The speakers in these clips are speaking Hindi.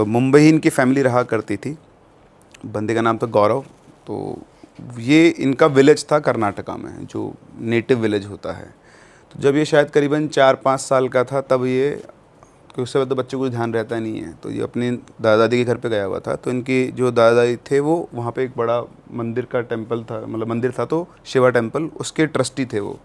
मुंबई ही इनकी फैमिली रहा करती थी। बंदे का नाम था गौरव। तो ये इनका विलेज था कर्नाटका में, जो नेटिव विलेज होता है। तो जब ये शायद करीबन 4-5 साल का था तब ये, क्योंकि उससे तो बच्चे को ध्यान रहता नहीं है, तो ये अपने दादा दादी के घर पे गया हुआ था। तो इनकी जो दादा दादी थे वो वहाँ पे एक बड़ा मंदिर का टेम्पल था, मतलब मंदिर था तो शिवा टेम्पल, उसके ट्रस्टी थे वो।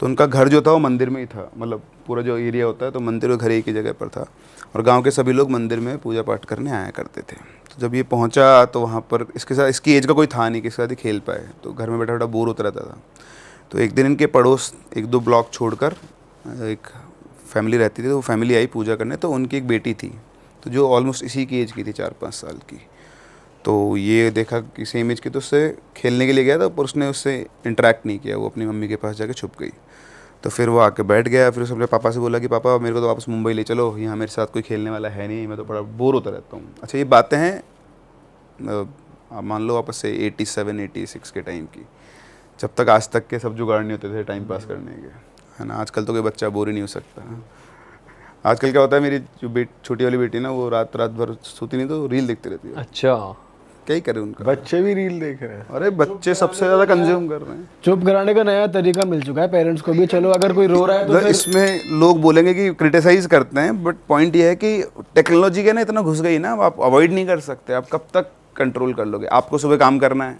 तो उनका घर जो था वो मंदिर में ही था, मतलब पूरा जो एरिया होता है तो मंदिर और घर एक ही जगह पर था। और गांव के सभी लोग मंदिर में पूजा पाठ करने आया करते थे। तो जब ये पहुंचा तो वहाँ पर इसके साथ, इसकी एज का कोई था नहीं कि इसके साथ ही खेल पाए, तो घर में बैठा बैठा बोर होता रहता था। तो एक दिन इनके पड़ोस 1-2 ब्लॉक छोड़कर एक फैमिली रहती थी, तो वो फैमिली आई पूजा करने। तो उनकी एक बेटी थी, तो जो ऑलमोस्ट इसी की एज की थी, 4-5 साल की। तो ये देखा कि सेम एज की, तो उससे खेलने के लिए गया था, पर उसने उससे इंटरेक्ट नहीं किया, वो अपनी मम्मी के पास जाके छुप गई। तो फिर वो आके बैठ गया। फिर उसने अपने पापा से बोला कि पापा मेरे को तो वापस मुंबई ले चलो, यहाँ मेरे साथ कोई खेलने वाला है नहीं, मैं तो बड़ा बोर होता रहता हूँ। अच्छा, ये बातें हैं आप मान लो वापस से 87-86 के टाइम की, जब तक आज तक के सब जुगाड़ नहीं होते थे टाइम पास करने के, है ना। आजकल तो कोई बच्चा बोर ही नहीं हो सकता। आजकल क्या होता है, मेरी जो छोटी वाली बेटी ना, वो रात भर सोती नहीं तो रील देखती रहती है। अच्छा, क्या ही करे उनका। बच्चे भी रील देख रहे हैं। अरे बच्चे सबसे ज़्यादा कंज्यूम कर रहे हैं। चुप कराने का नया तरीका मिल चुका है पेरेंट्स को भी। चलो अगर कोई रो रहा है तो फिर इसमें लोग बोलेंगे कि क्रिटिसाइज करते हैं, बट पॉइंट ये है कि टेक्नोलॉजी के ना इतना घुस गई ना, अब आप अवॉइड नहीं कर सकते। आप कब तक कंट्रोल कर लोगे? आपको सुबह काम करना है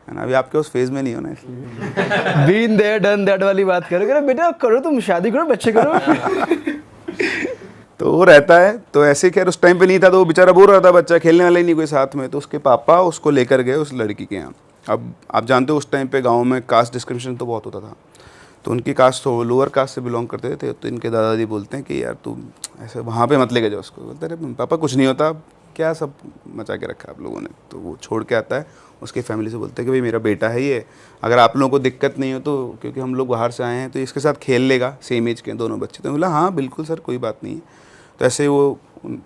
ना, अभी आपके उस फेज में नहीं हो ना, इसलिए बीन देयर डन दैट वाली बात करोगे ना, बेटा करो, तुम शादी करो, बच्चे करो। तो वो रहता है। तो ऐसे खैर उस टाइम पे नहीं था, तो वो बेचारा बोर हो रहा था, बच्चा खेलने वाला ही नहीं कोई साथ में। तो उसके पापा उसको लेकर गए उस लड़की के यहाँ। अब आप जानते हो उस टाइम पे गांव में कास्ट डिस्क्रिमिनेशन तो बहुत होता था। तो उनकी कास्ट तो लोअर कास्ट से बिलोंग करते थे। तो इनके दादाजी बोलते हैं कि यार तू ऐसे वहाँ पे मत लेके जाओ उसको। बोलते अरे पापा कुछ नहीं होता, क्या सब मचा के रखा आप लोगों ने। तो वो छोड़ के आता है, उसकी फैमिली से बोलते हैं कि भाई मेरा बेटा है ये, अगर आप लोगों को दिक्कत नहीं हो तो, क्योंकि हम लोग बाहर से आए हैं, तो इसके साथ खेल लेगा, सेम एज के दोनों बच्चे। तो बोला हाँ बिल्कुल सर, कोई बात नहीं है। तो ऐसे वो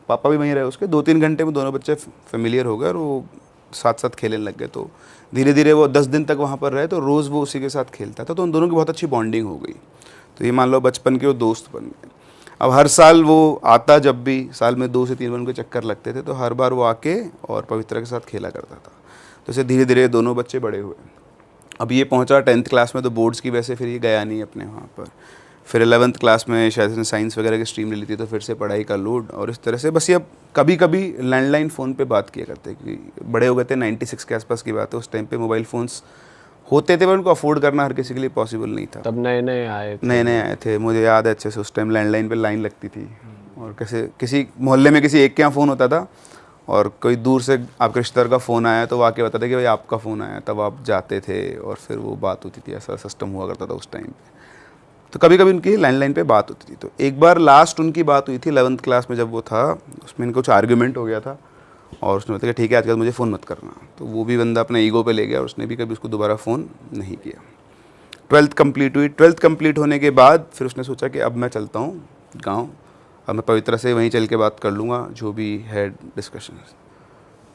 पापा भी वहीं रहे उसके, 2-3 घंटे में दोनों बच्चे फेमिलियर हो गए और वो साथ साथ खेलने लग गए। तो धीरे धीरे वो 10 दिन तक वहाँ पर रहे, तो रोज़ वो उसी के साथ खेलता था। तो उन दोनों की बहुत अच्छी बॉन्डिंग हो गई। तो ये मान लो बचपन के वो दोस्त बन गए। अब हर साल वो आता, जब भी साल में 2 से 3 बार उनके चक्कर लगते थे, तो हर बार वो आके और पवित्रा के साथ खेला करता था। तो इसे धीरे धीरे दोनों बच्चे बड़े हुए। अब ये पहुंचा 10th क्लास में, तो बोर्ड्स की वजह से फिर ये गया नहीं अपने वहाँ पर। फिर 11th क्लास में शायद इसने साइंस वगैरह की स्ट्रीम ले ली थी, तो फिर से पढ़ाई का लोड। और इस तरह से बस ये अब कभी कभी लैंडलाइन फ़ोन पे बात किया करते हैं, क्योंकि बड़े हो गए थे, 96 के आसपास की बात है। उस टाइम पे मोबाइल फ़ोन्स होते थे, पर उनको अफोर्ड करना हर किसी के लिए पॉसिबल नहीं था। तब नए नए आए थे। नए नए आए थे, मुझे याद है अच्छे से। उस टाइम लैंडलाइन पे लाइन लगती थी, और कैसे किसी मोहल्ले में किसी एक के यहाँ फ़ोन होता था, और कोई दूर से आपके रिश्तेदार का फ़ोन आया तो वो आके बताते कि भाई आपका फ़ोन आया, तब आप जाते थे और फिर वो बात होती थी। ऐसा सिस्टम हुआ करता था उस टाइम पे। तो कभी कभी उनकी लैंडलाइन पे बात होती थी। तो एक बार लास्ट उनकी बात हुई थी 11th क्लास में, जब वो था, उसमें इनका कुछ आर्ग्यूमेंट हो गया था, और उसने बताया ठीक है आजकल मुझे फ़ोन मत करना। तो वो भी बंदा अपने ईगो पे ले गया, और उसने भी कभी उसको दोबारा फ़ोन नहीं किया। 12th कंप्लीट हुई। 12th कंप्लीट होने के बाद फिर उसने सोचा कि अब मैं चलता हूँ गाँव, अब मैं पवित्रा से वहीं चल के बात कर लूँगा जो भी है डिस्कशन।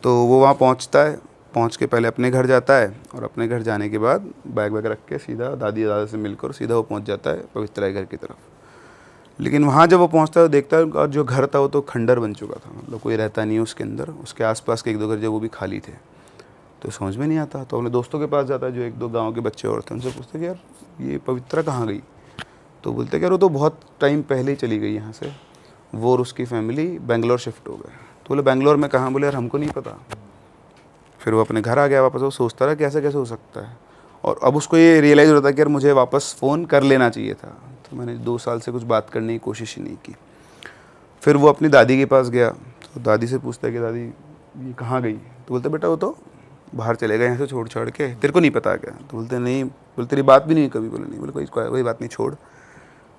तो वो वहाँ पहुँचता है, पहुँच के पहले अपने घर जाता है, और अपने घर जाने के बाद बैग वैग रख के सीधा दादी दादा से मिलकर सीधा वो पहुँच जाता है पवित्रा के घर की तरफ। लेकिन वहाँ जब वो पहुँचता है तो देखता है और जो घर था वो तो खंडर बन चुका था, मतलब कोई रहता नहीं है उसके अंदर। उसके आसपास के 1-2 घर जो वो भी खाली थे। तो समझ में नहीं आता, तो अपने दोस्तों के पास जाता है, जो 1-2 गाँव के बच्चे और थे, उनसे पूछते कि यार ये पवित्रा कहाँ गई। तो बोलते कि यार वो तो बहुत टाइम पहले ही चली गई यहाँ से, वो और उसकी फैमिली बेंगलोर शिफ्ट हो गए। तो बोले बेंगलोर में कहाँ? बोले यार हमको नहीं पता। फिर वो अपने घर आ गया वापस। वो सोचता रहा कि ऐसा कैसे हो सकता है, और अब उसको ये रियलाइज़ होता है कि यार मुझे वापस फ़ोन कर लेना चाहिए था। तो मैंने 2 साल से कुछ बात करने की कोशिश ही नहीं की। फिर वो अपनी दादी के पास गया, तो दादी से पूछता है कि दादी ये कहाँ गई। तो बोलते बेटा वो तो बाहर चले गए यहाँ से छोड़ छाड़ के, तेरे को नहीं पता क्या? तो बोलते नहीं, बोले तेरी बात भी नहीं कभी। बोले नहीं। बोले कोई बात नहीं, छोड़,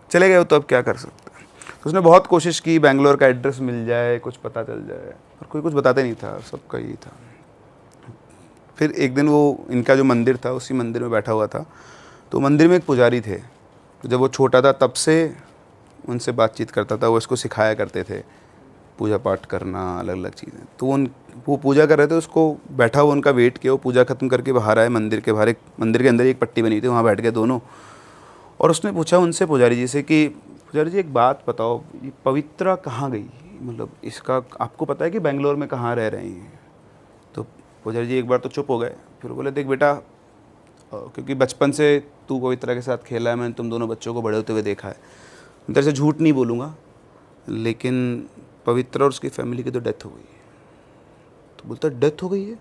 चले गए तो अब क्या कर सकते हैं। तो उसने बहुत कोशिश की बेंगलोर का एड्रेस मिल जाए, कुछ पता चल जाए, और कोई कुछ बताते नहीं था, सबका यही था। फिर एक दिन वो इनका जो मंदिर था उसी मंदिर में बैठा हुआ था। तो मंदिर में एक पुजारी थे, तो जब वो छोटा था तब से उनसे बातचीत करता था। वो इसको सिखाया करते थे पूजा पाठ करना, अलग अलग चीज़ें। तो वो पूजा कर रहे थे, उसको बैठा हुआ उनका वेट किया। वो पूजा खत्म करके बाहर आए मंदिर के बाहर, एक मंदिर के अंदर एक पट्टी बनी थी, वहाँ बैठ गए दोनों। और उसने पूछा उनसे पुजारी जी से कि पुजारी जी एक बात बताओ, ये पवित्रा कहाँ गई? मतलब इसका आपको पता है कि बेंगलोर में कहाँ रह रहे हैं? तो पुजारी जी एक बार तो चुप हो गए, फिर बोले देख बेटा, क्योंकि बचपन से तू पवित्रा के साथ खेला है, मैंने तुम दोनों बच्चों को बड़े होते हुए देखा है, मैं तेरे से झूठ नहीं बोलूँगा, लेकिन पवित्रा और उसकी फैमिली की तो डेथ हो गई है। तो बोलता डेथ हो गई है?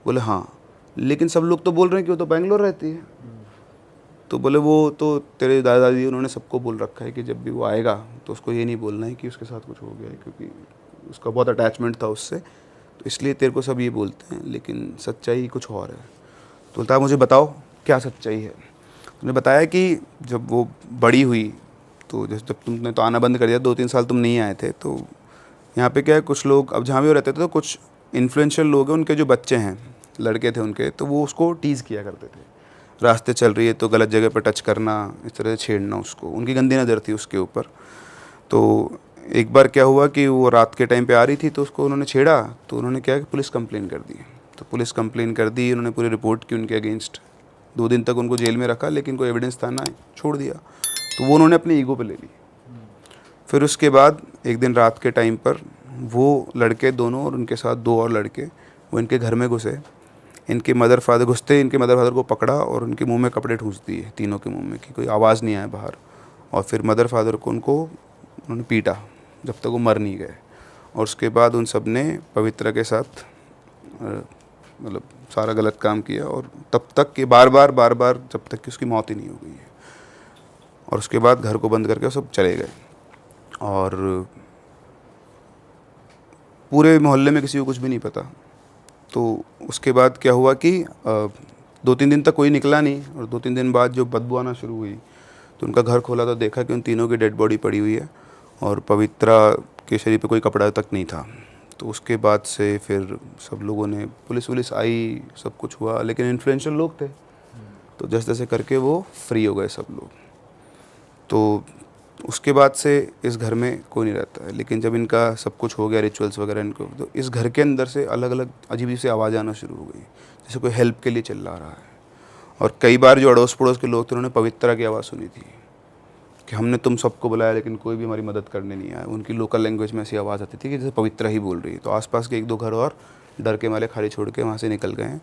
बोले हाँ, लेकिन सब लोग तो बोल रहे हैं कि वो तो बेंगलोर रहती है। तो बोले वो तो तेरे दादा दादी उन्होंने सबको बोल रखा है कि जब भी वो आएगा तो उसको ये नहीं बोलना है कि उसके साथ कुछ हो गया है, क्योंकि उसका बहुत अटैचमेंट था उससे, तो इसलिए तेरे को सब ये बोलते हैं, लेकिन सच्चाई कुछ और है। तो बोलता है मुझे बताओ क्या सच्चाई है? तुमने बताया कि जब वो बड़ी हुई तो जब तुमने तो आना बंद कर दिया, 2-3 साल तुम नहीं आए थे, तो यहाँ पे क्या है, कुछ लोग अब जहाँ भी वो रहते थे तो कुछ इन्फ्लुएंशियल लोग हैं, उनके जो बच्चे हैं, लड़के थे उनके, तो वो उसको टीज़ किया करते थे। रास्ते चल रही है तो गलत जगह पर टच करना, इस तरह से छेड़ना उसको, उनकी गंदी नज़र थी उसके ऊपर। तो एक बार क्या हुआ कि वो रात के टाइम पे आ रही थी तो उसको उन्होंने छेड़ा, तो उन्होंने क्या कि पुलिस कंप्लेन कर दी। तो पुलिस कंप्लेन कर दी, उन्होंने पूरी रिपोर्ट की उनके अगेंस्ट। 2 दिन तक उनको जेल में रखा, लेकिन कोई एविडेंस था ना, छोड़ दिया। तो वो उन्होंने अपनी ईगो पे ले ली। फिर उसके बाद एक दिन रात के टाइम पर वो लड़के दोनों और उनके साथ 2 और लड़के वो इनके घर में घुसे। इनके मदर फादर को पकड़ा और उनके मुंह में कपड़े ठूंस दिए, तीनों के मुंह में, कि कोई आवाज़ नहीं आए बाहर। और फिर मदर फादर को उन्होंने पीटा जब तक वो मर नहीं गए। और उसके बाद उन सब ने पवित्रा के साथ मतलब सारा गलत काम किया, और तब तक कि बार बार जब तक कि उसकी मौत ही नहीं हो गई है। और उसके बाद घर को बंद करके वो सब चले गए। और पूरे मोहल्ले में किसी को कुछ भी नहीं पता। तो उसके बाद क्या हुआ कि 2-3 दिन तक कोई निकला नहीं, और 2-3 दिन बाद जो बदबू आना शुरू हुई तो उनका घर खोला तो देखा कि उन तीनों की डेड बॉडी पड़ी हुई है, और पवित्रा के शरीर पे कोई कपड़ा तक नहीं था। तो उसके बाद से फिर सब लोगों ने, पुलिस आई, सब कुछ हुआ, लेकिन इन्फ्लुएंशियल लोग थे, तो जैसे तैसे करके वो फ्री हो गए सब लोग। तो उसके बाद से इस घर में कोई नहीं रहता है। लेकिन जब इनका सब कुछ हो गया, रिचुअल्स वगैरह इनको, तो इस घर के अंदर से अलग अलग अजीब सी आवाज़ आना शुरू हो गई, जैसे कोई हेल्प के लिए चिल्ला रहा है। और कई बार जो अड़ोस पड़ोस के लोग थे उन्होंने पवित्रा की आवाज़ सुनी थी कि हमने तुम सबको बुलाया लेकिन कोई भी हमारी मदद करने नहीं आया। उनकी लोकल लैंग्वेज में ऐसी आवाज़ आती थी कि जैसे पवित्रा ही बोल रही है। तो आसपास के 1-2 घर और डर के मारे खाली छोड़ के वहाँ से निकल गए हैं।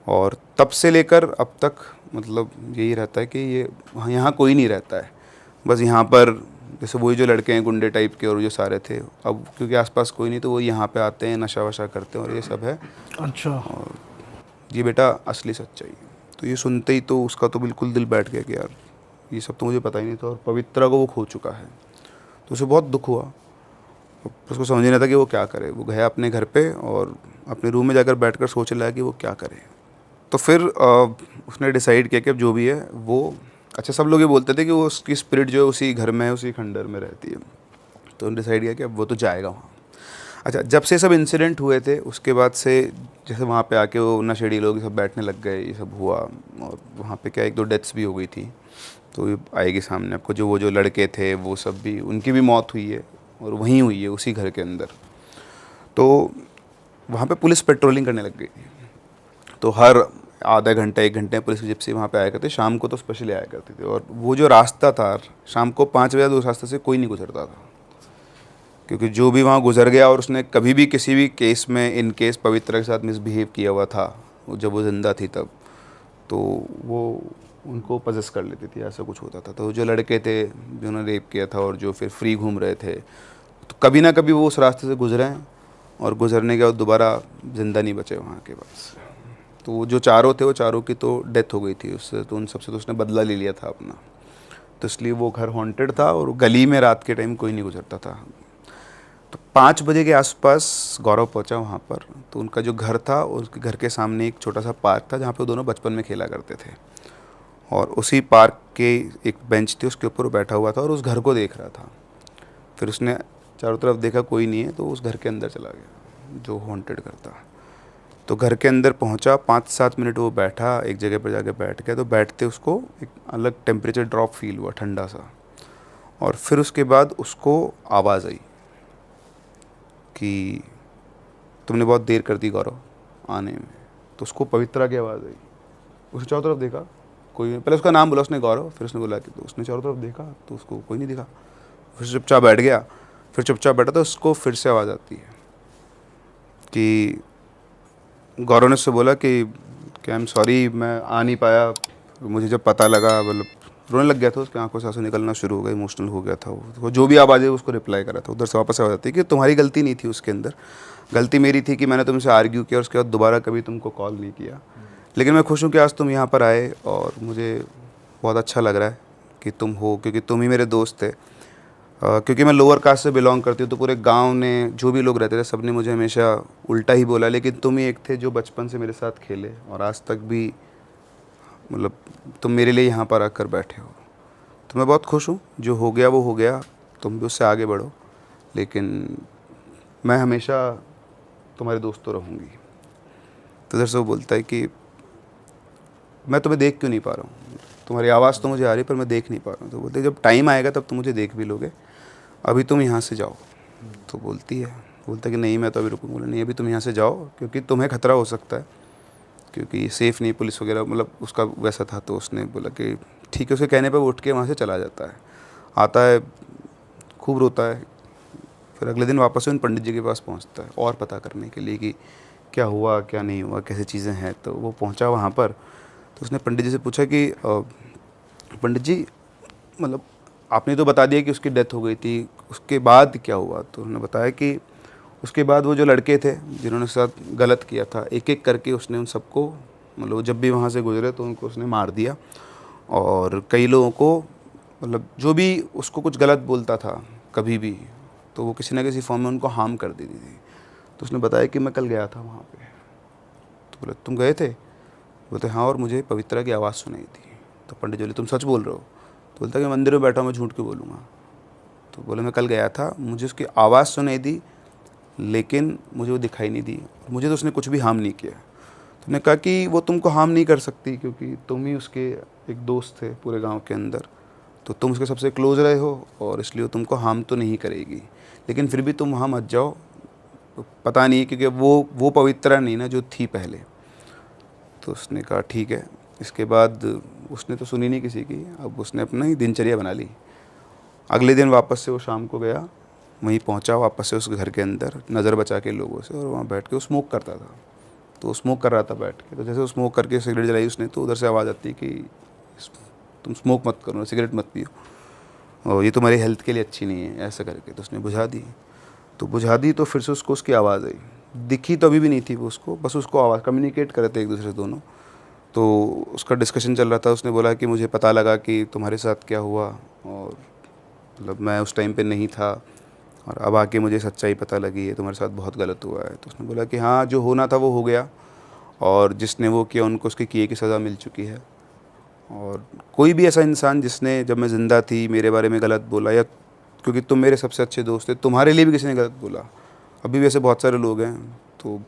और तब से लेकर अब तक मतलब यही रहता है कि ये यहाँ कोई नहीं रहता है। बस यहाँ पर जैसे वही जो लड़के हैं गुंडे टाइप के और जो सारे थे, अब क्योंकि आसपास कोई नहीं तो वो यहाँ पे आते हैं, नशा वशा करते हैं, और ये सब है। अच्छा। और ये बेटा असली सच्चाई है। तो ये सुनते ही तो उसका तो बिल्कुल दिल बैठ गया कि यार ये सब तो मुझे पता ही नहीं था। और पवित्रा को वो खो चुका है, तो उसे बहुत दुख हुआ। उसको समझ नहीं था कि वो क्या करे। वो गया अपने घर पे और अपने रूम में जाकर बैठकर सोचने लगा कि वो क्या करे। तो फिर उसने डिसाइड किया कि अब जो भी है वो, अच्छा सब लोग ये बोलते थे कि वो उसकी स्पिरिट जो है उसी घर में, उसी खंडर में रहती है। तो उन्होंने डिसाइड किया कि अब वो तो जाएगा वहाँ। अच्छा, जब से सब इंसिडेंट हुए थे उसके बाद से जैसे वहाँ पे आके वो नशेड़ी लोग सब बैठने लग गए, ये सब हुआ। और वहाँ पे क्या 1-2 डेथ्स भी हो गई थी, तो ये आएगी सामने आपको। वो जो लड़के थे वो सब भी, उनकी भी मौत हुई है, और वहीं हुई है उसी घर के अंदर। तो वहाँ पे पुलिस पेट्रोलिंग करने लग गई थी। तो हर आधा घंटा 1 घंटे पुलिस की जिप्सी वहाँ पे आया करते, शाम को तो स्पेशली आया करती थी। और वो जो रास्ता था शाम को 5 बजे उस रास्ते से कोई नहीं गुजरता था, क्योंकि जो भी वहाँ गुजर गया और उसने कभी भी किसी भी केस में इन केस पवित्रा के साथ मिसबिहेव किया हुआ था जब वो ज़िंदा थी तब, तो वो उनको पजेस कर लेती थी, ऐसा कुछ होता था। तो जो लड़के थे जिन्होंने रेप किया था और जो फिर फ्री घूम रहे थे, तो कभी ना कभी वो उस रास्ते से गुजरे हैं, और गुजरने के बाद दोबारा ज़िंदा नहीं बचे वहाँ के पास। तो वो जो चारों थे, वो चारों की तो डेथ हो गई थी उससे, तो उन सबसे तो उसने बदला ले लिया था अपना। तो इसलिए वो घर हॉन्टेड था, और गली में रात के टाइम कोई नहीं गुजरता था। तो 5 बजे के आसपास गौरव पहुंचा वहाँ पर। तो उनका जो घर था, उसके घर के सामने एक छोटा सा पार्क था जहाँ पे वो दोनों बचपन में खेला करते थे। और उसी पार्क के एक बेंच थी, उसके ऊपर वो बैठा हुआ था और उस घर को देख रहा था। फिर उसने चारों तरफ देखा कोई नहीं है, तो उस घर के अंदर चला गया जो हॉन्टेड घर था। तो घर के अंदर पहुंचा, 5-7 मिनट वो बैठा, एक जगह पर जाके बैठ गया। तो बैठते उसको एक अलग टेम्परेचर ड्रॉप फील हुआ, ठंडा सा। और फिर उसके बाद उसको आवाज़ आई कि तुमने बहुत देर कर दी गौरव आने में। तो उसको पवित्रा की आवाज़ आई। उसने चारों तरफ देखा, कोई, पहले उसका नाम बोला उसने गौरव, फिर उसने बोला कि, तो उसने चारों तरफ देखा तो उसको कोई नहीं दिखा। फिर चुपचाप बैठ गया। फिर चुपचाप बैठा, तो उसको फिर से आवाज़ आती है कि गौरव ने उससे बोला कि आई एम सॉरी, मैं आ नहीं पाया। मुझे जब पता लगा, मतलब रोने लग गया था, उसकी आंखों से आंसू निकलना शुरू हो गए, इमोशनल हो गया था वो जो भी आवाज़ है उसको रिप्लाई करा था। उधर से वापस आवाज़ आती है कि तुम्हारी गलती नहीं थी, उसके अंदर गलती मेरी थी कि मैंने तुमसे आर्ग्यू किया और उसके बाद दोबारा कभी तुमको कॉल नहीं किया। लेकिन मैं खुश हूँ कि आज तुम यहाँ पर आए और मुझे बहुत अच्छा लग रहा है कि तुम हो, क्योंकि तुम ही मेरे दोस्त थे। क्योंकि मैं लोअर कास्ट से बिलोंग करती हूँ, तो पूरे गांव ने, जो भी लोग रहते थे, सब ने मुझे हमेशा उल्टा ही बोला, लेकिन तुम ही एक थे जो बचपन से मेरे साथ खेले और आज तक भी, मतलब तुम मेरे लिए यहाँ पर आकर बैठे हो। तो मैं बहुत खुश हूँ, जो हो गया वो हो गया, तुम भी उससे आगे बढ़ो, लेकिन मैं हमेशा तुम्हारे दोस्त तो रहूँगी। तो इधर से वो बोलता है कि मैं तुम्हें देख क्यों नहीं पा रहा हूँ, तुम्हारी आवाज़ तो मुझे आ रही है पर मैं देख नहीं पा रहा हूँ। तो बोलते जब टाइम आएगा तब तुम मुझे देख भी लोगे, अभी तुम यहाँ से जाओ। तो बोलता है कि नहीं मैं तो अभी रुकूंगा। बोला नहीं, अभी तुम यहाँ से जाओ, क्योंकि तुम्हें खतरा हो सकता है, क्योंकि ये सेफ़ नहीं, पुलिस वगैरह, मतलब उसका वैसा था। तो उसने बोला कि ठीक है। उसके कहने पर वो उठ के वहाँ से चला जाता है, आता है, खूब रोता है। फिर अगले दिन वापस उन पंडित जी के पास पहुँचता है और पता करने के लिए कि क्या हुआ क्या नहीं हुआ, कैसे चीज़ें हैं। तो वो पहुँचा वहाँ पर, तो उसने पंडित जी से पूछा कि पंडित जी, मतलब आपने तो बता दिया कि उसकी डेथ हो गई थी, उसके बाद क्या हुआ? तो उन्होंने बताया कि उसके बाद वो जो लड़के थे जिन्होंने उसके साथ गलत किया था, एक एक करके उसने उन सबको, मतलब जब भी वहाँ से गुजरे तो उनको उसने मार दिया। और कई लोगों को, मतलब जो भी उसको कुछ गलत बोलता था कभी भी, तो वो किसी न किसी फॉर्म में उनको हार्म कर देती थी। तो उसने बताया कि मैं कल गया था वहाँ पे। तो बोले तुम गए थे? बोलते हाँ, और मुझे पवित्रा की आवाज़ सुनाई थी। तो पंडित जी बोले तुम सच बोल रहे हो? तो बोलता कि मंदिर में बैठा हूँ, मैं झूठ क्यों बोलूँगा। तो बोले मैं कल गया था, मुझे उसकी आवाज़ सुनाई दी, लेकिन मुझे वो दिखाई नहीं दी, मुझे तो उसने कुछ भी हार्म नहीं किया। तो उसने कहा कि वो तुमको हार्म नहीं कर सकती, क्योंकि तुम ही उसके एक दोस्त थे पूरे गाँव के अंदर, तो तुम उसके सबसे क्लोज रहे हो, और इसलिए वो तुमको हार्म तो नहीं करेगी, लेकिन फिर भी तुम वहाँ मत जाओ। पता नहीं, क्योंकि वो पवित्रा नहीं ना जो थी पहले। तो उसने कहा ठीक है। इसके बाद उसने तो सुनी नहीं किसी की, अब उसने अपना ही दिनचर्या बना ली। अगले दिन वापस से वो शाम को गया, वहीं पहुंचा वापस से उस घर के अंदर, नज़र बचा के लोगों से, और वहाँ बैठ के वो स्मोक करता था। तो वो स्मोक कर रहा था बैठ के, तो जैसे वो स्मोक करके सिगरेट जलाई उसने, तो उधर से आवाज़ आती कि तुम स्मोक मत करो, सिगरेट मत पियो, और ये तुम्हारी हेल्थ के लिए अच्छी नहीं है, ऐसा करके। तो उसने बुझा दी। तो बुझा दी तो फिर से उसको उसकी आवाज़ आई, दिखी तो अभी भी नहीं थी वो उसको, बस उसको आवाज़, कम्युनिकेट कर रहे थे एक दूसरे से दोनों। तो उसका डिस्कशन चल रहा था। उसने बोला कि मुझे पता लगा कि तुम्हारे साथ क्या हुआ, और मतलब मैं उस टाइम पे नहीं था, और अब आके मुझे सच्चाई पता लगी है, तुम्हारे साथ बहुत गलत हुआ है। तो उसने बोला कि हाँ, जो होना था वो हो गया, और जिसने वो किया उनको उसके किए की सज़ा मिल चुकी है। और कोई भी ऐसा इंसान जिसने, जब मैं ज़िंदा थी, मेरे बारे में गलत बोला, या क्योंकि तुम मेरे सबसे अच्छे दोस्त थे, तुम्हारे लिए भी किसी ने गलत बोला, अभी भी ऐसे बहुत सारे लोग हैं, तो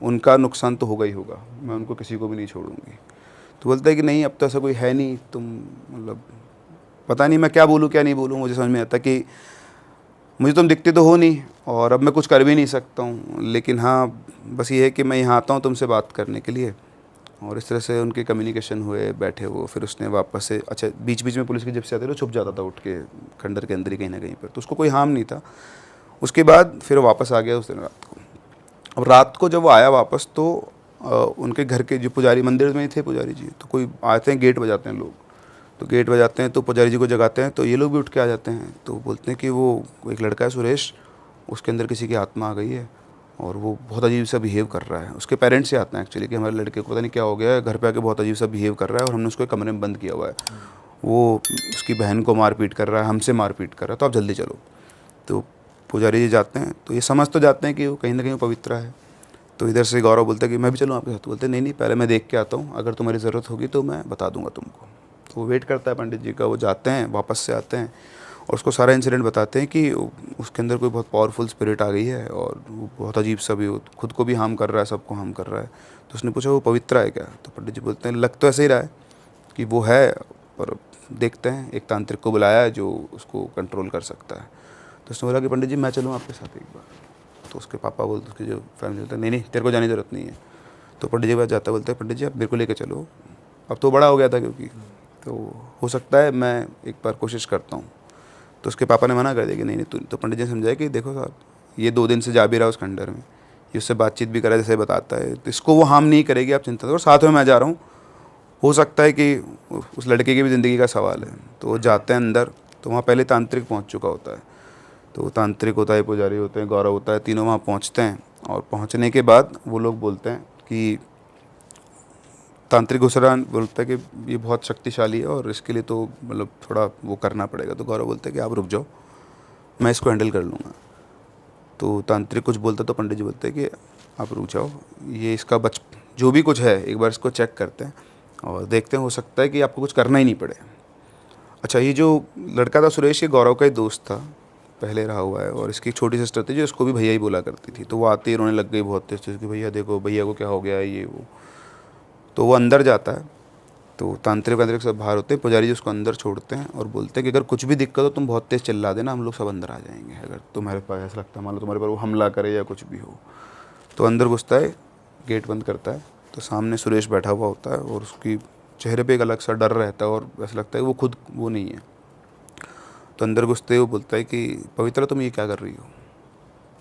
उनका नुकसान तो होगा ही होगा, मैं उनको किसी को भी नहीं छोड़ूंगी। तो बोलता है कि नहीं, अब तो ऐसा कोई है नहीं, तुम, मतलब पता नहीं मैं क्या बोलूँ क्या नहीं बोलूँ, मुझे समझ में आता कि मुझे तुम दिखते तो हो नहीं, और अब मैं कुछ कर भी नहीं सकता हूँ, लेकिन हाँ बस ये है कि मैं यहाँ आता हूँ तुमसे बात करने के लिए। और इस तरह से उनके कम्युनिकेशन हुए, बैठे वो, फिर उसने वापस से, अच्छा बीच बीच में पुलिस की जब से आते थे छुप जाता था उठ के खंडर के अंदर ही कहीं ना कहीं पर, तो उसको कोई हार्म नहीं था। उसके बाद फिर वापस आ गया उस दिन रात को। अब रात को जब वो आया वापस, तो उनके घर के जो पुजारी, मंदिर में ही थे पुजारी जी, तो कोई आते हैं, गेट बजाते हैं लोग, तो गेट बजाते हैं तो पुजारी जी को जगाते हैं, तो ये लोग भी उठ के आ जाते हैं। तो बोलते हैं कि वो एक लड़का है सुरेश, उसके अंदर किसी की आत्मा आ गई है, और वो बहुत अजीब सा बिहेव कर रहा है। उसके पेरेंट्स से आते हैं एक्चुअली कि हमारे लड़के को पता नहीं क्या हो गया है, घर पे आके बहुत अजीब सा बिहेव कर रहा है, और हमने उसको एक कमरे में बंद किया हुआ है, वो उसकी बहन को मारपीट कर रहा है, हमसे मारपीट कर रहा है, तो आप जल्दी चलो। तो पुजारी जी जाते हैं, तो ये समझ तो जाते हैं कि वो कहीं ना कहीं पवित्र है। तो इधर से गौरव बोलता है कि मैं भी चलूँ आपके साथ। बोलते नहीं नहीं, पहले मैं देख के आता हूँ, अगर तुम्हारी ज़रूरत होगी तो मैं बता दूंगा तुमको। तो वो वेट करता है पंडित जी का, वो जाते हैं, वापस से आते हैं, और उसको सारा इंसिडेंट बताते हैं कि उसके अंदर कोई बहुत पावरफुल स्पिरिट आ गई है, और वो बहुत अजीब सा भी, खुद को भी हार्म कर रहा है, सबको हार्म कर रहा है। तो उसने पूछा वो पवित्र है क्या? तो पंडित जी बोलते हैं लग तो ऐसे ही रहा है कि वो है, पर देखते हैं, एक तांत्रिक को बुलाया है जो उसको कंट्रोल कर सकता है। तो उसने बोला कि पंडित जी मैं चलूँ आपके साथ एक बार? तो उसके पापा बोलते, उसकी जो फैमिली बोलते हैं नहीं नहीं, तेरे को जाने की ज़रूरत नहीं है। तो पंडित जी के पास जाता, बोलते हैं पंडित जी आप मेरे को लेकर चलो, अब तो बड़ा हो गया था क्योंकि, तो हो सकता है मैं एक बार कोशिश करता हूँ। तो उसके पापा ने मना कर दिया कि नहीं नहीं, तो पंडित जी ने समझाया कि देखो साहब, ये 2 दिन से जा भी रहा है उस खंडर में, ये उससे बातचीत भी करा जैसे बताता है, तो इसको वो हार्म नहीं करेगी, आप चिंता करो, साथ में मैं जा रहा हूँ, हो सकता है कि उस लड़के की भी ज़िंदगी का सवाल है। तो वो जाते हैं अंदर, तो वहाँ पहले तांत्रिक पहुँच चुका होता है, तो तांत्रिक होता है, पुजारी होते हैं, गौरव होता है, तीनों वहाँ पहुँचते हैं। और पहुँचने के बाद वो लोग बोलते हैं कि तांत्रिक घुसरान बोलता है कि ये बहुत शक्तिशाली है और इसके लिए तो मतलब थोड़ा वो करना पड़ेगा। तो गौरव बोलते हैं कि आप रुक जाओ, मैं इसको हैंडल कर लूँगा। तो तांत्रिक कुछ बोलता तो पंडित जी बोलते हैं कि आप रुक जाओ, ये इसका जो भी कुछ है एक बार इसको चेक करते हैं और देखते हैं, हो सकता है कि आपको कुछ करना ही नहीं पड़े। अच्छा, ये जो लड़का था सुरेश, ये गौरव का ही दोस्त था, पहले रहा हुआ है, और इसकी छोटी सिस्टर थी जो इसको भी भैया ही बोला करती थी। तो वो आते ही रोने लग गई बहुत तेज कि भैया देखो, भैया को क्या हो गया है, ये वो। तो वो अंदर जाता है, तो तांत्रिक सब बाहर होते हैं, पुजारी जी उसको अंदर छोड़ते हैं और बोलते हैं कि अगर कुछ भी दिक्कत हो तुम बहुत तेज़ चिल्ला देना, हम लोग सब अंदर आ जाएंगे। अगर तुम्हारे पास ऐसा लगता है मान लो तुम्हारे पर वो हमला करे या कुछ भी हो। तो अंदर घुसता है, गेट बंद करता है, तो सामने सुरेश बैठा हुआ होता है और उसकी चेहरे पे एक अलग सा डर रहता है और ऐसा लगता है कि वो खुद वो नहीं है। तो अंदर घुसते ही वो बोलता है कि पवित्रा तुम ये क्या कर रही हो।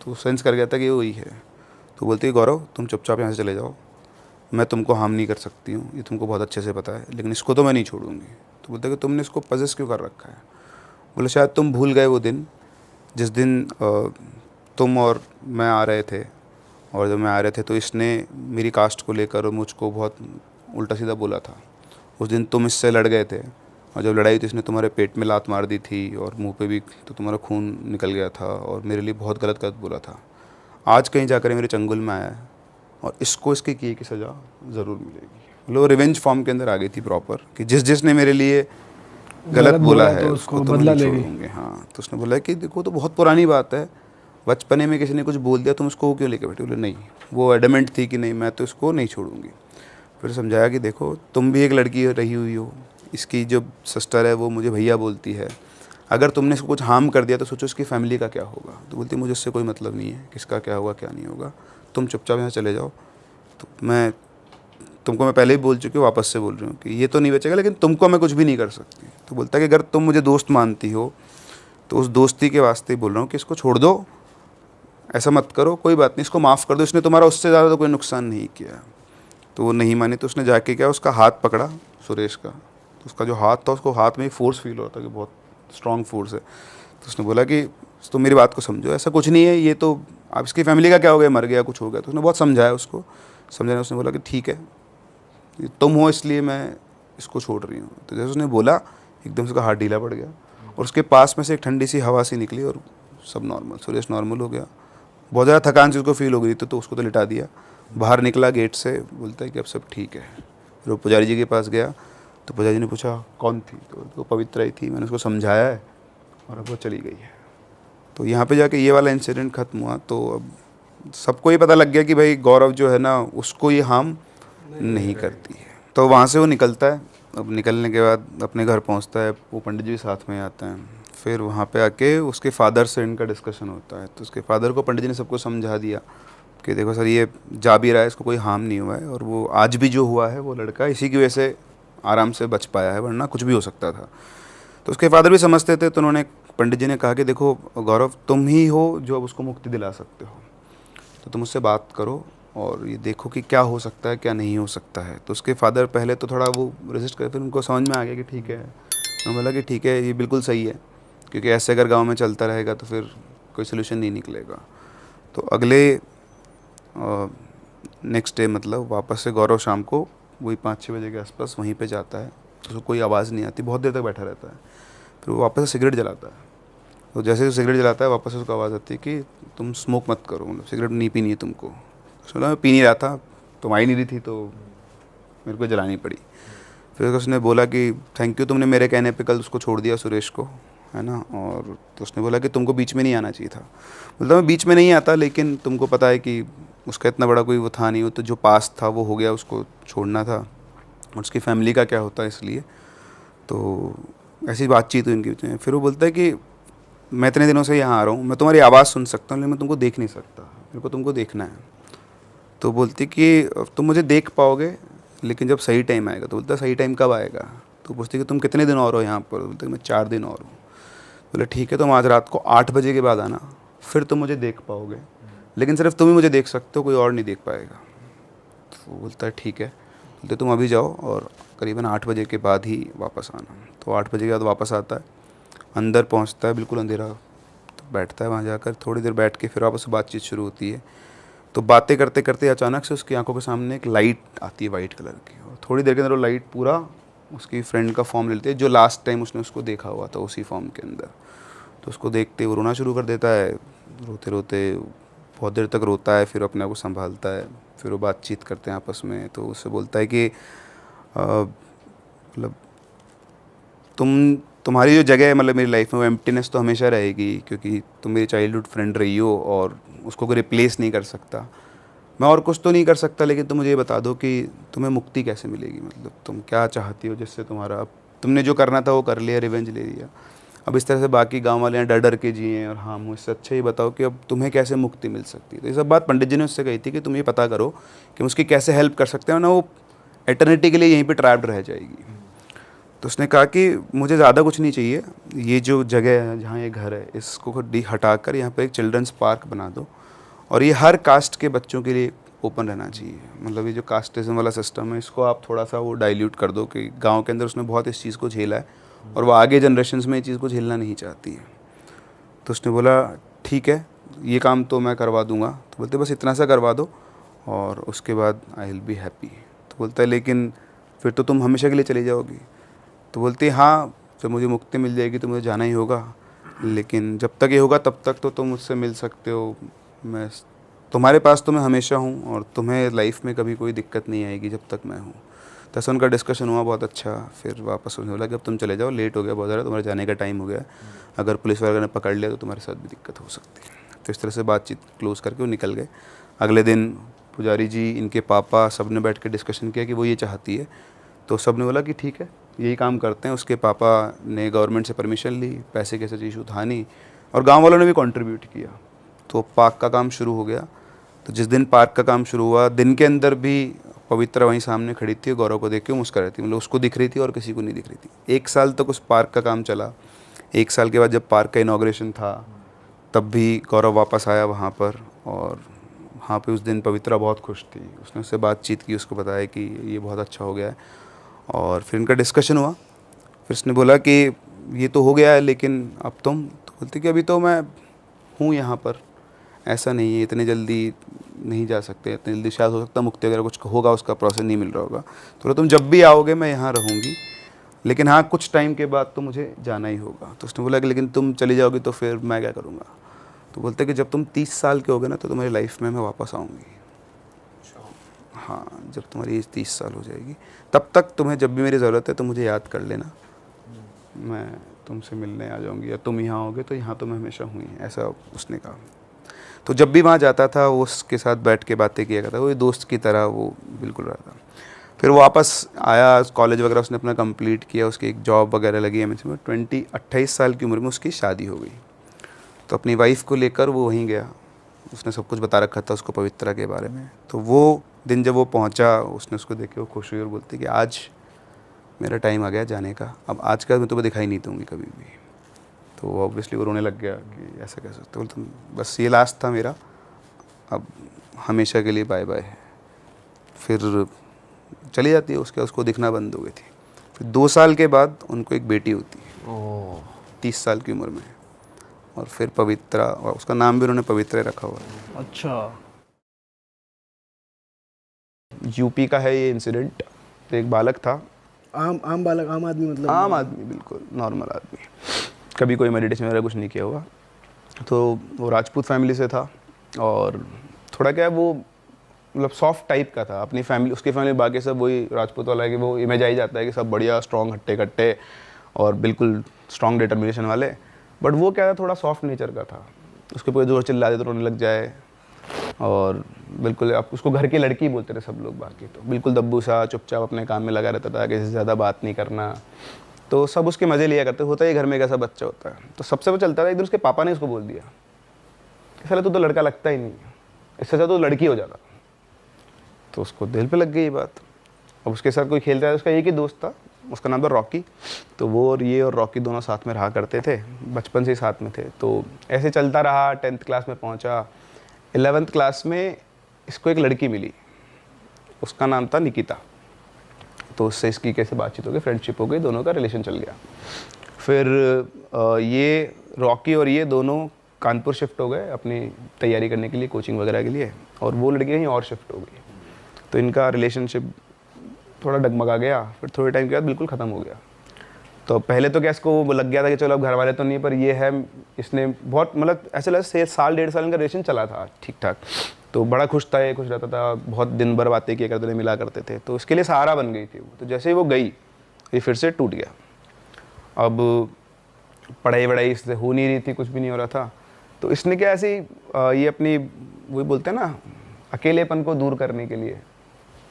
तो सेंस कर गया था कि ये वही है। तो बोलती है गौरव तुम चुपचाप यहाँ से चले जाओ, मैं तुमको हार्म नहीं कर सकती हूँ, ये तुमको बहुत अच्छे से पता है, लेकिन इसको तो मैं नहीं छोड़ूंगी। तो बोलता है कि तुमने इसको पजेस क्यों कर रखा है। बोले शायद तुम भूल गए वो दिन जिस दिन तुम और मैं आ रहे थे, और जब मैं आ रहे थे तो इसने मेरी कास्ट को लेकर और मुझको बहुत उल्टा सीधा बोला था। उस दिन तुम इससे लड़ गए थे और जब लड़ाई तो इसने तुम्हारे पेट में लात मार दी थी और मुंह पे भी, तो तुम्हारा खून निकल गया था और मेरे लिए बहुत गलत गलत बोला था। आज कहीं जाकर मेरे चंगुल में आया है और इसको इसके किए की सज़ा ज़रूर मिलेगी। मतलब रिवेंज फॉर्म के अंदर आ गई थी प्रॉपर कि जिसने मेरे लिए गलत बोला है तो उसको तो मैं नहीं छोड़ूंगी। हाँ, तो उसने बोला कि देखो तो बहुत पुरानी बात है, बचपने में किसी ने कुछ बोल दिया तुम उसको क्यों लेके बैठे। बोले नहीं, वो एडमेंट थी कि नहीं मैं तो इसको नहीं छोड़ूंगी। फिर समझाया कि देखो तुम भी एक लड़की रही हुई हो, इसकी जो सिस्टर है वो मुझे भैया बोलती है, अगर तुमने इसको कुछ हार्म कर दिया तो सोचो इसकी फैमिली का क्या होगा। तो बोलती मुझे उससे कोई मतलब नहीं है किसका क्या होगा क्या नहीं होगा, तुम चुपचाप यहाँ चले जाओ। तो मैं पहले ही बोल चुकी हूँ, वापस से बोल रही हूँ कि ये तो नहीं बचेगा, लेकिन तुमको मैं कुछ भी नहीं कर सकती। तो बोलता है कि अगर तुम मुझे दोस्त मानती हो तो उस दोस्ती के वास्ते ही बोल रहा हूँ कि इसको छोड़ दो, ऐसा मत करो, कोई बात नहीं, इसको माफ़ कर दो, इसने तुम्हारा उससे ज़्यादा तो कोई नुकसान नहीं किया। तो वो नहीं मानी, तो उसने जाके क्या उसका हाथ पकड़ा सुरेश का, तो उसका जो हाथ था उसको हाथ में ही फोर्स फील हो रहा था कि बहुत स्ट्रॉन्ग फोर्स है। तो उसने बोला कि तुम मेरी बात को समझो, ऐसा कुछ नहीं है, ये तो आप इसकी फैमिली का क्या हो गया, मर गया कुछ हो गया। तो उसने बहुत समझाया उसको, समझाने उसने बोला कि ठीक है तुम हो इसलिए मैं इसको छोड़ रही हूँ। तो जैसे उसने बोला एकदम से उसका हाथ ढीला पड़ गया और उसके पास में से एक ठंडी सी हवा सी निकली और सब नॉर्मल, सुरेश नॉर्मल हो गया। बहुत ज़्यादा थकान से उसको फील हो गई थी, तो उसको तो लिटा दिया, बाहर निकला गेट से, बोलता है कि अब सब ठीक है। फिर वो पुजारी जी के पास गया, तो पुजारी जी ने पूछा कौन थी, तो वो पवित्रा ही थी, मैंने उसको समझाया है और अब वो चली गई है। तो यहाँ पे जाके ये वाला इंसिडेंट ख़त्म हुआ। तो अब सबको ये पता लग गया कि भाई गौरव जो है ना उसको ये हार्म नहीं करती है। तो वहाँ से वो निकलता है। अब निकलने के बाद अपने घर पहुँचता है, वो पंडित जी भी साथ में आते हैं। फिर वहाँ पे आके उसके फादर से इनका डिस्कशन होता है। तो उसके फादर को पंडित जी ने सबको समझा दिया कि देखो सर ये जा भी रहा है, इसको कोई हार्म नहीं हुआ है, और वो आज भी जो हुआ है वो लड़का इसी की वजह से आराम से बच पाया है, वरना कुछ भी हो सकता था। तो उसके फादर भी समझते थे। तो उन्होंने पंडित जी ने कहा कि देखो गौरव तुम ही हो जो अब उसको मुक्ति दिला सकते हो, तो तुम उससे बात करो और ये देखो कि क्या हो सकता है क्या नहीं हो सकता है। तो उसके फादर पहले तो थोड़ा वो रेजिस्ट करे, फिर उनको समझ में आ गया कि ठीक है। उन्होंने बोला कि ठीक है ये बिल्कुल सही है, क्योंकि ऐसे अगर गांव में चलता रहेगा तो फिर कोई सोल्यूशन नहीं निकलेगा। तो अगले नेक्स्ट डे मतलब वापस से गौरव शाम को वही 5-6 बजे के आसपास वहीं पे जाता है। तो उसको कोई आवाज़ नहीं आती, बहुत देर तक बैठा रहता है। फिर वो वापस से सिगरेट जलाता है। तो जैसे ही सिगरेट जलाता है वापस से उसको आवाज़ आती है कि तुम स्मोक मत करो, मतलब सिगरेट नहीं पीनी है तुमको। उसने बोला मैं पी नहीं रहा था, तुम आई नहीं रही थी तो मेरे को जलानी पड़ी। फिर उसने बोला कि थैंक यू तुमने मेरे कहने पे कल उसको छोड़ दिया सुरेश को, है ना। और तो उसने बोला कि तुमको बीच में नहीं आना चाहिए था। बोलता मैं बीच में नहीं आता, लेकिन तुमको पता है कि उसका इतना बड़ा कोई वो था नहीं, वो तो जो पास था वो हो गया, उसको छोड़ना था और उसकी फैमिली का क्या होता है इसलिए। तो ऐसी बातचीत हुई उनके बीच में। फिर वो बोलता है कि मैं इतने दिनों से यहाँ आ रहा हूँ, मैं तुम्हारी आवाज़ सुन सकता हूँ लेकिन मैं तुमको देख नहीं सकता, मेरे को तुमको देखना है। तो बोलती कि तुम मुझे देख पाओगे लेकिन जब सही टाइम आएगा। तो बोलता सही टाइम कब आएगा। तो पूछती कि तुम कितने दिन और हो यहाँ पर। बोलते कि मैं 4 दिन और हूँ। बोले ठीक है, तुम आज रात को 8 बजे के बाद आना, फिर तुम मुझे देख पाओगे, लेकिन सिर्फ तुम ही मुझे देख सकते हो, कोई और नहीं देख पाएगा। तो बोलता है ठीक है। बोलते तुम अभी जाओ और करीबन 8 बजे के बाद ही वापस आना। तो 8 बजे के बाद वापस आता है, अंदर पहुंचता है, बिल्कुल अंधेरा, तो बैठता है वहाँ जाकर, थोड़ी देर बैठ के फिर वापस से बातचीत शुरू होती है। तो बातें करते करते अचानक से उसकी आंखों के सामने एक लाइट आती है वाइट कलर की, और थोड़ी देर के अंदर वो लाइट पूरा उसकी फ्रेंड का फॉर्म ले लेती है, जो लास्ट टाइम उसने उसको देखा हुआ था उसी फॉर्म के अंदर। तो उसको देखते वो रोना शुरू कर देता है, रोते रोते बहुत देर तक रोता है, फिर अपने आप को संभालता है, फिर वो बातचीत करते हैं आपस में। तो उससे बोलता है कि मतलब तुम्हारी जो जगह है मतलब मेरी लाइफ में, वो एम्प्टीनेस तो हमेशा रहेगी, क्योंकि तुम मेरी चाइल्डहुड फ्रेंड रही हो और उसको कोई रिप्लेस नहीं कर सकता। मैं और कुछ तो नहीं कर सकता, लेकिन तुम मुझे ये बता दो कि तुम्हें मुक्ति कैसे मिलेगी, मतलब तुम क्या चाहती हो जिससे तुम्हारा, तुमने जो करना था वो कर लिया, रिवेंज ले लिया, अब इस तरह से बाकी गांव वाले डर डर के जिए और हाँ, मुझसे अच्छा ये बताओ कि अब तुम्हें कैसे मुक्ति मिल सकती है। तो ये सब बात पंडित जी ने उससे कही थी कि तुम ये पता करो कि उसकी कैसे हेल्प कर सकते हो ना, वो एटर्निटी के लिए यहीं पे ट्रैप्ड रह जाएगी। तो उसने कहा कि मुझे ज़्यादा कुछ नहीं चाहिए, ये जो जगह है जहाँ ये घर है इसको हटा कर यहाँ पर एक चिल्ड्रंस पार्क बना दो, और ये हर कास्ट के बच्चों के लिए ओपन रहना चाहिए। मतलब ये जो कास्टिज्म वाला सिस्टम है इसको आप थोड़ा सा वो डाइल्यूट कर दो, कि गांव के अंदर उसने बहुत इस चीज़ को झेला है और वो आगे जनरेशन्स में ये चीज़ को झेलना नहीं चाहती है। तो उसने बोला ठीक है, ये काम तो मैं करवा दूंगा। तो बोलते बस इतना सा करवा दो और उसके बाद आई विल बी हैप्पी। तो बोलता है लेकिन फिर तो तुम हमेशा के लिए चली जाओगी। तो बोलती है हाँ, जब मुझे मुक्ति मिल जाएगी तो मुझे जाना ही होगा, लेकिन जब तक ये होगा तब तक तो तुम मुझसे मिल सकते हो, मैं तुम्हारे पास तो मैं हमेशा हूँ और तुम्हें लाइफ में कभी कोई दिक्कत नहीं आएगी जब तक मैं हूँ। तो ऐसा उनका डिस्कशन हुआ बहुत अच्छा। फिर वापस उन्होंने बोला कि अब तुम चले जाओ, लेट हो गया बहुत ज़्यादा, तुम्हारे जाने का टाइम हो गया, अगर पुलिस वगैरह ने पकड़ लिया तो तुम्हारे साथ भी दिक्कत हो सकती है। तो इस तरह से बातचीत क्लोज़ करके वो निकल गए। अगले दिन पुजारी जी, इनके पापा, सब ने बैठ के डिस्कशन किया कि वो ये चाहती है। तो सब ने बोला कि ठीक है, यही काम करते हैं। उसके पापा ने गवर्नमेंट से परमिशन ली, पैसे कैसे इशू था नहीं, और गाँव वालों ने भी कॉन्ट्रीब्यूट किया। तो पार्क का काम शुरू हो गया। तो जिस दिन पार्क का काम शुरू हुआ, दिन के अंदर भी पवित्रा वहीं सामने खड़ी थी, गौरव को देख के मुस्कुरा रही थी, मतलब उसको दिख रही थी और किसी को नहीं दिख रही थी। 1 साल तक उस पार्क का काम चला। 1 साल के बाद जब पार्क का इनॉग्रेशन था तब भी गौरव वापस आया वहाँ पर, और वहाँ पे उस दिन पवित्रा बहुत खुश थी। उसने उससे बातचीत की, उसको बताया कि ये बहुत अच्छा हो गया है, और फिर इनका डिस्कशन हुआ। फिर उसने बोला कि ये तो हो गया है, लेकिन अब तुम? तो बोलते कि अभी तो मैं हूँ यहाँ पर, ऐसा नहीं है, इतने जल्दी नहीं जा सकते, इतनी जल्दी शायद हो सकता मुक्ति वगैरह कुछ होगा, उसका प्रोसेस नहीं मिल रहा होगा। तो तुम जब भी आओगे मैं यहाँ रहूँगी, लेकिन हाँ कुछ टाइम के बाद तो मुझे जाना ही होगा। तो उसने बोला कि लेकिन तुम चली जाओगी तो फिर मैं क्या करूँगा? तो बोलते कि जब तुम 30 साल के होगे ना तो तुम्हारी लाइफ में मैं वापस आऊँगी। हाँ, जब तुम्हारी एज 30 साल हो जाएगी तब तक तुम्हें जब भी मेरी ज़रूरत है तो मुझे याद कर लेना, मैं तुमसे मिलने आ जाऊँगी, या तुम यहाँ होगे तो यहाँ तो मैं हमेशा हुई, ऐसा उसने कहा। तो जब भी वहाँ जाता था वो उसके साथ बैठ के बातें किया करता, वो दोस्त की तरह वो बिल्कुल रहा था। फिर वो वापस आया, कॉलेज वगैरह उसने अपना कंप्लीट किया, उसकी एक जॉब वगैरह लगी एमएनसी में। 28 साल की उम्र में उसकी शादी हो गई। तो अपनी वाइफ को लेकर वो वहीं गया। उसने सब कुछ बता रखा था उसको पवित्रा के बारे में। तो वो दिन जब वो पहुंचा, उसने उसको देख के वो खुश हुई और बोलती कि आज मेरा टाइम आ गया जाने का, अब आज का मैं तुम्हें दिखाई नहीं दूँगी कभी भी। तो ऑब्वियसली वो रोने लग गया कि ऐसा कैसे सकते, बोलते बस ये लास्ट था मेरा, अब हमेशा के लिए बाय बाय है। फिर चली जाती है, उसको दिखना बंद हो गई थी। फिर 2 साल के बाद उनको एक बेटी होती है 30 साल की उम्र में, और फिर पवित्रा, और उसका नाम भी उन्होंने पवित्रा रखा हुआ है। अच्छा, यूपी का है ये इंसिडेंट। तो एक बालक था, आम बालक, आम आदमी, मतलब आम आदमी, बिल्कुल नॉर्मल आदमी, कभी कोई मेडिटेशन वगैरह कुछ नहीं किया हुआ। तो वो राजपूत फैमिली से था, और थोड़ा क्या है वो मतलब सॉफ्ट टाइप का था। अपनी फैमिली, उसकी फैमिली बाकी सब वही राजपूत वाला है कि वो इमेज आ ही जाता है कि सब बढ़िया स्ट्रॉन्ग, हट्टे कट्टे और बिल्कुल स्ट्रॉन्ग डिटर्मिनेशन वाले। बट वो क्या था, थोड़ा सॉफ्ट नेचर का था। उसके पूरे जोर चिल्ला दे तो रोने लग जाए, और बिल्कुल आप उसको घर की लड़की बोलते थे सब लोग। बाकी तो बिल्कुल दब्बू सा चुपचाप अपने काम में लगा रहता था, किसी से ज़्यादा बात नहीं करना। तो सब उसके मज़े लिया करते, होता है घर में कैसा बच्चा होता है। तो सबसे वो चलता था, एक दिन उसके पापा ने उसको बोल दिया कि साला तू तो लड़का लगता ही नहीं, इससे ज़्यादा तो लड़की हो जाता। तो उसको दिल पे लग गई ये बात। अब उसके साथ कोई खेलता है, उसका एक ही दोस्त था उसका नाम था रॉकी। तो वो और ये और रॉकी दोनों साथ में रहा करते थे, बचपन से ही साथ में थे। तो ऐसे चलता रहा, 10th क्लास में पहुंचा। 11th क्लास में इसको एक लड़की मिली, उसका नाम था निकिता। तो उससे इसकी कैसे बातचीत हो गई, फ्रेंडशिप हो गई, दोनों का रिलेशन चल गया। फिर ये रॉकी और ये दोनों कानपुर शिफ्ट हो गए अपनी तैयारी करने के लिए, कोचिंग वगैरह के लिए, और वो लड़की कहीं और शिफ्ट हो गई। तो इनका रिलेशनशिप थोड़ा डगमगा गया। फिर थोड़े टाइम के बाद बिल्कुल ख़त्म हो गया। तो पहले तो क्या इसको वो लग गया था कि चलो अब घर वाले तो नहीं, पर ये है, इसने बहुत मतलब ऐसे लगा साल 1.5 साल इनका रिलेशन चला था ठीक ठाक। तो बड़ा खुश था, ये खुश रहता था, बहुत दिन भर बातें किया करते थे, मिला करते थे। तो इसके लिए सहारा बन गई थी वो। तो जैसे ही वो गई, ये फिर से टूट गया। अब पढ़ाई वढ़ाई इससे हो नहीं रही थी, कुछ भी नहीं हो रहा था। तो इसने क्या ऐसे ही ये अपनी वही बोलते हैं ना, अकेलेपन को दूर करने के लिए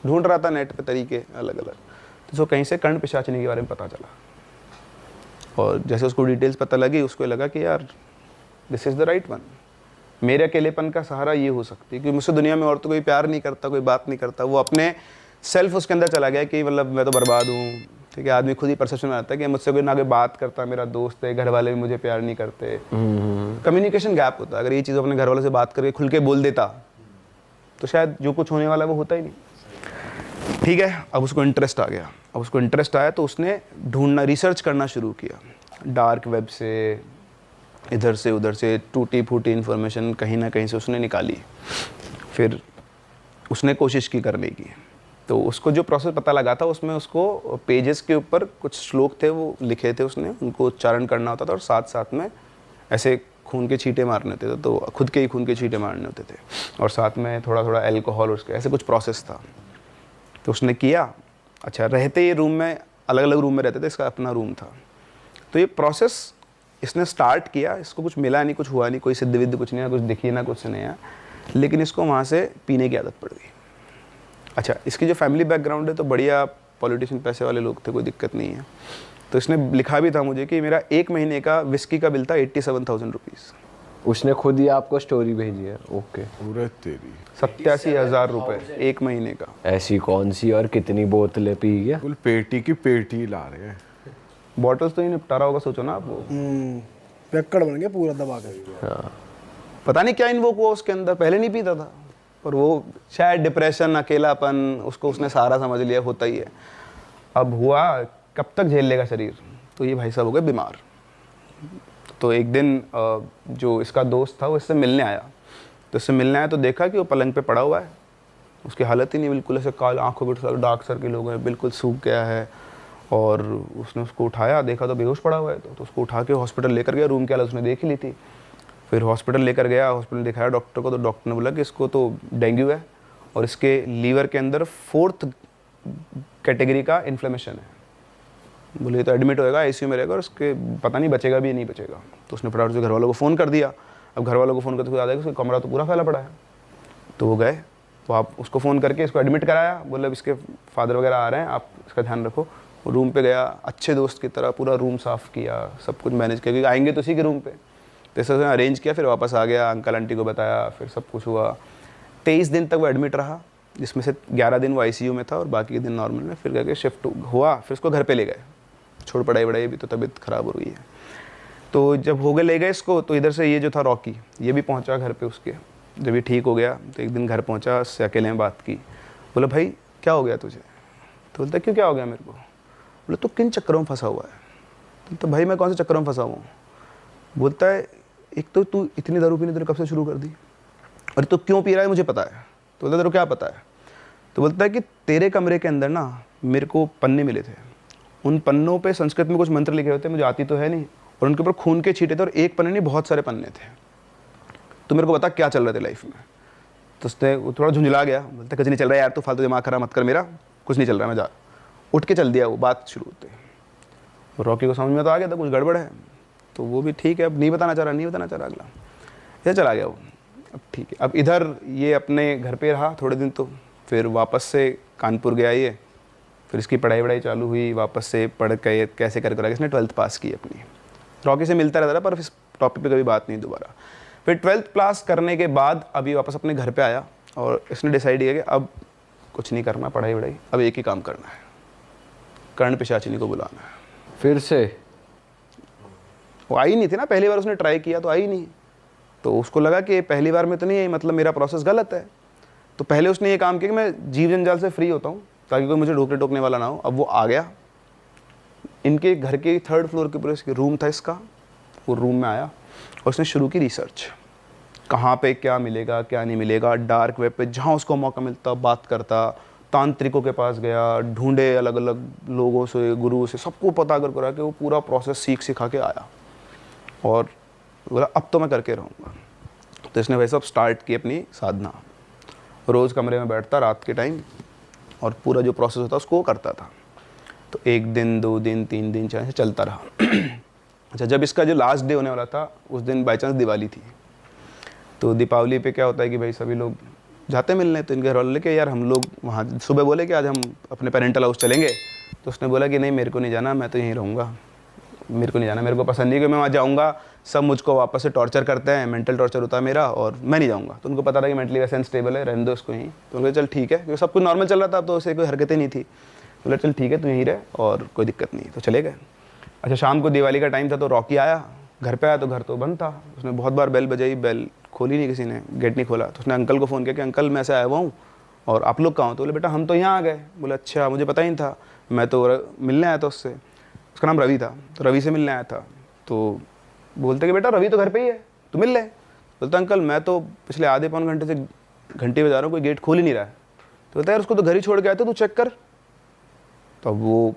ढूंढ रहा था नेट पे तरीके अलग अलग। तो उसको कहीं से कर्ण पिशाचिनी के बारे में पता चला, और जैसे उसको डिटेल्स पता लगी, उसको लगा कि यार this is the right one. मेरे अकेलेपन का सहारा ये हो सकती है, क्योंकि मुझसे दुनिया में और तो कोई प्यार नहीं करता, कोई बात नहीं करता। वो अपने सेल्फ उसके अंदर चला गया कि मतलब मैं तो बर्बाद हूँ, ठीक है। आदमी खुद ही परसेप्शन में आता है कि मुझसे कोई ना कोई बात करता, मेरा दोस्त है, घर वाले भी मुझे प्यार नहीं करते। कम्युनिकेशन गैप होता है। अगर ये चीज़ अपने घर वालों से बात करके खुल के बोल देता तो शायद जो कुछ होने वाला वो होता ही नहीं, ठीक है। अब उसको इंटरेस्ट आ गया। अब उसको इंटरेस्ट आया तो उसने ढूंढना, रिसर्च करना शुरू किया, डार्क वेब से, इधर से उधर से, टूटी फूटी इन्फॉर्मेशन कहीं ना कहीं से उसने निकाली। फिर उसने कोशिश की करने की। तो उसको जो प्रोसेस पता लगा था, उसमें उसको पेजेस के ऊपर कुछ श्लोक थे वो लिखे थे उसने, उनको उच्चारण करना होता था, और साथ साथ में ऐसे खून के छींटे मारने होते थे। तो खुद के ही खून के छींटे मारने होते थे, और साथ में थोड़ा थोड़ा अल्कोहल, उसके ऐसे कुछ प्रोसेस था। तो उसने किया। अच्छा, रहते ये रूम में, अलग अलग रूम में रहते थे, इसका अपना रूम था। तो ये प्रोसेस इसने स्टार्ट किया, इसको कुछ मिला नहीं, कुछ हुआ नहीं, कोई सिद्ध विद्ध कुछ नहीं है, कुछ दिखी ना कुछ नहीं है, लेकिन इसको वहाँ से पीने की आदत पड़ गई। अच्छा, इसकी जो फैमिली बैकग्राउंड है तो बढ़िया पॉलिटिशियन, पैसे वाले लोग थे, कोई दिक्कत नहीं है। तो इसने लिखा भी था मुझे कि मेरा 1 महीने का विस्की का बिल था 87,000 रुपीज़। उसने खुद ही आपको स्टोरी भेजी है? ओके। पूरे तेरी 87,000 रुपये 1 महीने का। ऐसी कौन सी और कितनी बोतलें पी गया? बिल्कुल पेटी की पेटी ला रहे हैं। बॉटल्स तो ही निपटा रहा होगा, सोचो ना आप। वो पेक्कड़ बन गया पूरा दबा के। हाँ। पता नहीं क्या इन्वोक हुआ उसके अंदर, पहले नहीं पीता था, पर वो शायद डिप्रेशन, अकेलापन, उसको उसने सारा समझ लिया, होता ही है। अब हुआ, कब तक झेल लेगा शरीर। तो ये भाई साहब हो गए बीमार। तो एक दिन जो इसका दोस्त था वो इससे मिलने आया। तो इससे मिलने आया तो देखा कि वो पलंग पे पड़ा हुआ है, उसकी हालत ही नहीं, बिल्कुल ऐसे काल आँखों पर डार्क सर्किल हो गए, बिल्कुल सूख गया है। और उसने उसको उठाया, देखा तो बेहोश पड़ा हुआ है। तो उसको उठा के हॉस्पिटल लेकर गया। रूम की हालत उसने देख ही ली थी। फिर हॉस्पिटल लेकर गया, हॉस्पिटल दिखाया डॉक्टर को। तो डॉक्टर ने बोला कि इसको तो डेंगू है, और इसके लीवर के अंदर 4th कैटेगरी का इन्फ्लेमेशन है। बोले तो एडमिट होएगा, आईसीयू में रहेगा, और उसके पता नहीं बचेगा भी नहीं बचेगा। तो उसने फटाफट से घर वालों को फ़ोन कर दिया। अब घर वालों को फ़ोन करते हुए याद है कि उसका कमरा तो पूरा फैला पड़ा है। तो वो गए, तो आप उसको फ़ोन करके इसको एडमिट कराया। बोले इसके फादर वगैरह आ रहे हैं, आप इसका ध्यान रखो। वो रूम पे गया, अच्छे दोस्त की तरह पूरा रूम साफ़ किया, सब कुछ मैनेज किया, क्योंकि आएंगे तो उसी के रूम पे। तो ऐसे अरेंज किया। फिर वापस आ गया, अंकल आंटी को बताया, फिर सब कुछ हुआ। 23 दिन तक वो एडमिट रहा, जिसमें से 11 दिन वो आईसीयू में था और बाकी के दिन नॉर्मल में। फिर करके शिफ्ट हुआ, फिर उसको घर पे ले गए। छोड़ पढ़ाई वढ़ाई भी, तो तबीयत ख़राब हो रही है। तो जब हो गए ले गए इसको, तो इधर से ये जो था रॉकी, ये भी पहुंचा घर पे उसके। जब ये ठीक हो गया तो एक दिन घर पहुंचा, उससे अकेले में बात की। बोला भाई क्या हो गया तुझे? तो बोलता क्यों क्या हो गया मेरे को? बोला तू किन चक्करों में फंसा हुआ है? तो भाई मैं कौन से चक्करों में फंसा हुआ हूँ? बोलता है एक तो तू इतनी दारू पीने तूने कब से शुरू कर दी, और तू क्यों पी रहा है मुझे पता है। तो बोलता तेरे को क्या पता है? तो बोलता है कि तेरे कमरे के अंदर ना मेरे को पन्ने मिले थे, उन पन्नों पे संस्कृत में कुछ मंत्र लिखे होते, मुझे आती तो है नहीं, और उनके ऊपर खून के छींटे थे, और एक पन्ने नहीं बहुत सारे पन्ने थे। तो मेरे को बता क्या चल रहा था लाइफ में। तो उसने थोड़ा झुंझला गया, बोलता कुछ नहीं चल रहा है यार, तू फालतू दिमाग खराब मत कर मेरा, कुछ नहीं चल रहा, मैं जा। उठ के चल दिया वो, बात शुरू होते। रॉकी को समझ में तो आ गया था कुछ गड़बड़ है। तो वो भी ठीक है, अब नहीं बताना चाह रहा अगला, ऐसे चला गया वो। अब ठीक है, अब इधर ये अपने घर पे रहा थोड़े दिन। तो फिर वापस से कानपुर गया ये, फिर इसकी पढ़ाई वढ़ाई चालू हुई, वापस से पढ़ के कैसे कर इसने 12th पास की अपनी। रॉकी से मिलता रहता था, पर इस टॉपिक पे कभी बात नहीं दोबारा। फिर 12th पास करने के बाद अभी वापस अपने घर पे आया, और इसने डिसाइड किया कि अब कुछ नहीं करना पढ़ाई वढ़ाई, अब एक ही काम करना है। कर्ण पिशाचिनी को बुलाना है। फिर से वो आई नहीं थी ना, पहली बार उसने ट्राई किया तो आई नहीं, तो उसको लगा कि पहली बार में तो नहीं आई, मतलब मेरा प्रोसेस गलत है। तो पहले उसने ये काम किया कि मैं जीव जंजाल से फ्री होता हूँ ताकि कोई मुझे ढोकने टोकने वाला ना हो। अब वो आ गया, इनके घर के 3rd फ्लोर के ऊपर रूम था इसका, वो रूम में आया और उसने शुरू की रिसर्च, कहाँ पे क्या मिलेगा क्या नहीं मिलेगा। डार्क वेब पे जहाँ उसको मौका मिलता बात करता, तांत्रिकों के पास गया, ढूंढे अलग अलग लोगों से, गुरु से, सबको पता कर करा के वो पूरा प्रोसेस सीख सिखा के आया और बोला अब तो मैं करके रहूँगा। तो इसने वैसे अब स्टार्ट की अपनी साधना। रोज़ कमरे में बैठता रात के टाइम और पूरा जो प्रोसेस होता उसको वो करता था। तो 1 दिन 2 दिन 3 दिन 4 दिन चलता रहा। अच्छा, जब इसका जो लास्ट डे होने वाला था उस दिन बाई चांस दिवाली थी। तो दीपावली पे क्या होता है कि भाई सभी लोग जाते मिलने, तो इनके घर वाले के यार हम लोग वहाँ सुबह बोले कि आज हम अपने पेरेंटल हाउस चलेंगे। तो उसने बोला कि नहीं मेरे को नहीं जाना, मैं तो यहीं रहूँगा, मेरे को नहीं जाना, मेरे को पसंद नहीं कि मैं वहाँ जाऊँगा, सब मुझको वापस से टॉर्चर करते हैं, मेंटल टॉर्चर होता है मेरा और मैं नहीं जाऊँगा। तो उनको पता था कि मेंटली वैसे अनस्टेबल है, रहने दो उसको यहीं। तो उनको चल ठीक है, क्योंकि सब कुछ नॉर्मल चल रहा था, तो उसे कोई हरकतें नहीं थी। बोला चल ठीक है तू यहीं रह और कोई दिक्कत नहीं। तो चले गए। अच्छा, शाम को दिवाली का टाइम था तो रॉकी आया, घर पे आया तो घर तो बंद था। उसने बहुत बार बेल बजाई, बेल खोली नहीं किसी ने, गेट नहीं खोला। तो उसने अंकल को फ़ोन किया कि अंकल मैं ऐसे आया हुआ हूँ और आप लोग कहाँ हो? तो बोले बेटा हम तो यहाँ आ गए। बोले अच्छा, मुझे पता ही नहीं था, मैं तो मिलने आया था उससे, उसका नाम रवि था, तो रवि से मिलने आया था। तो बोलते कि बेटा रवि तो घर पे ही है, तू मिल ले। बोलता अंकल मैं तो पिछले आधे पौन घंटे से घंटे बजा रहा हूँ, कोई गेट खोल ही नहीं रहा है। तो बोलता यार उसको तो घर ही छोड़ के आया था, तू चेक कर। तो अब वो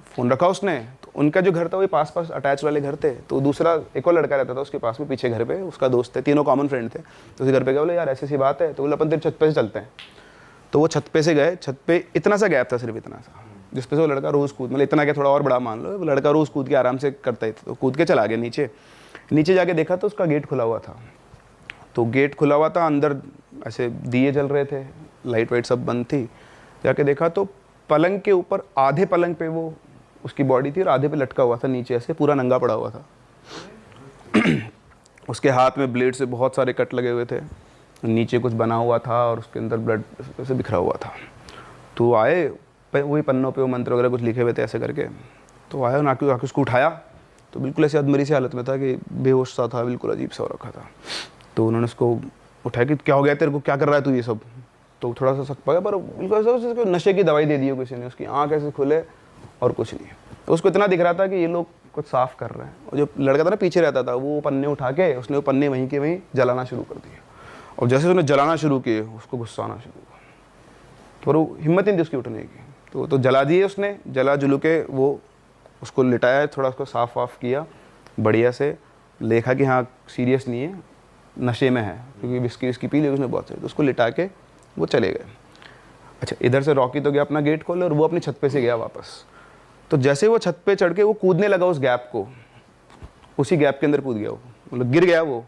फ़ोन रखा उसने, तो उनका जो घर था वो पास पास अटैच वाले घर थे। तो दूसरा एक और लड़का रहता था उसके पास में पीछे घर पे, उसका दोस्त थे, तीनों कॉमन फ्रेंड थे। तो उसी घर पे गए, बोले यार ऐसी सी बात है। तो बोले अपन तेरे छत पे से चलते हैं। तो वो छत पे से गए। छत पे इतना सा गैप था, सिर्फ इतना सा, जिस पे से वो लड़का रोज़ कूद, मतलब इतना क्या थोड़ा और बड़ा मान लो, वो लड़का रोज़ कूद के आराम से करता ही था। तो कूद के चला गया नीचे। नीचे जाके देखा तो उसका गेट खुला हुआ था। तो गेट खुला हुआ था, अंदर ऐसे दिए जल रहे थे, लाइट वाइट सब बंद थी। जाके देखा तो पलंग के ऊपर आधे पलंग पे वो उसकी बॉडी थी और आधे पे लटका हुआ था नीचे, ऐसे पूरा नंगा पड़ा हुआ था। उसके हाथ में ब्लेड से बहुत सारे कट लगे हुए थे, नीचे कुछ बना हुआ था और उसके अंदर ब्लड से बिखरा हुआ था। तो आए, वही पन्नों पे वो मंत्र वगैरह कुछ लिखे हुए थे ऐसे करके। तो आया, आके उसको उठाया तो बिल्कुल ऐसे अधमरी सी हालत में था कि बेहोश सा था, बिल्कुल अजीब सा हो रखा था। तो उन्होंने उसको उठाया कि क्या हो गया तेरे को, क्या कर रहा है तू ये सब। तो थोड़ा सा सक पा गया, पर बिल्कुल नशे की दवाई दे दी हो किसी ने, उसकी आँख ऐसे खुले और कुछ नहीं। तो उसको इतना दिख रहा था कि ये लोग कुछ साफ़ कर रहे हैं। और जो लड़का था ना पीछे रहता था, वो पन्ने उठा के उसने वो पन्ने वहीं के वहीं जलाना शुरू कर दिया। और जैसे उसने जलाना शुरू किए उसको गुस्सा आना शुरू हुआ, तो वो हिम्मत नहीं थी उसकी उठने की। तो जला दिए उसने, जला जुलू के वो उसको लिटाया, थोड़ा उसको साफ़ वाफ़ किया बढ़िया से, देखा कि हाँ सीरियस नहीं है, नशे में है, क्योंकि विस्की पी ली उसने बहुत सारी। तो उसको लिटा के वो चले गए। अच्छा, इधर से रॉकी तो गया अपना गेट खोले और वो अपनी छत पे से गया वापस। तो जैसे वो छत पे चढ़ के वो कूदने लगा उस गैप को, उसी गैप के अंदर कूद गया वो, मतलब गिर गया वो,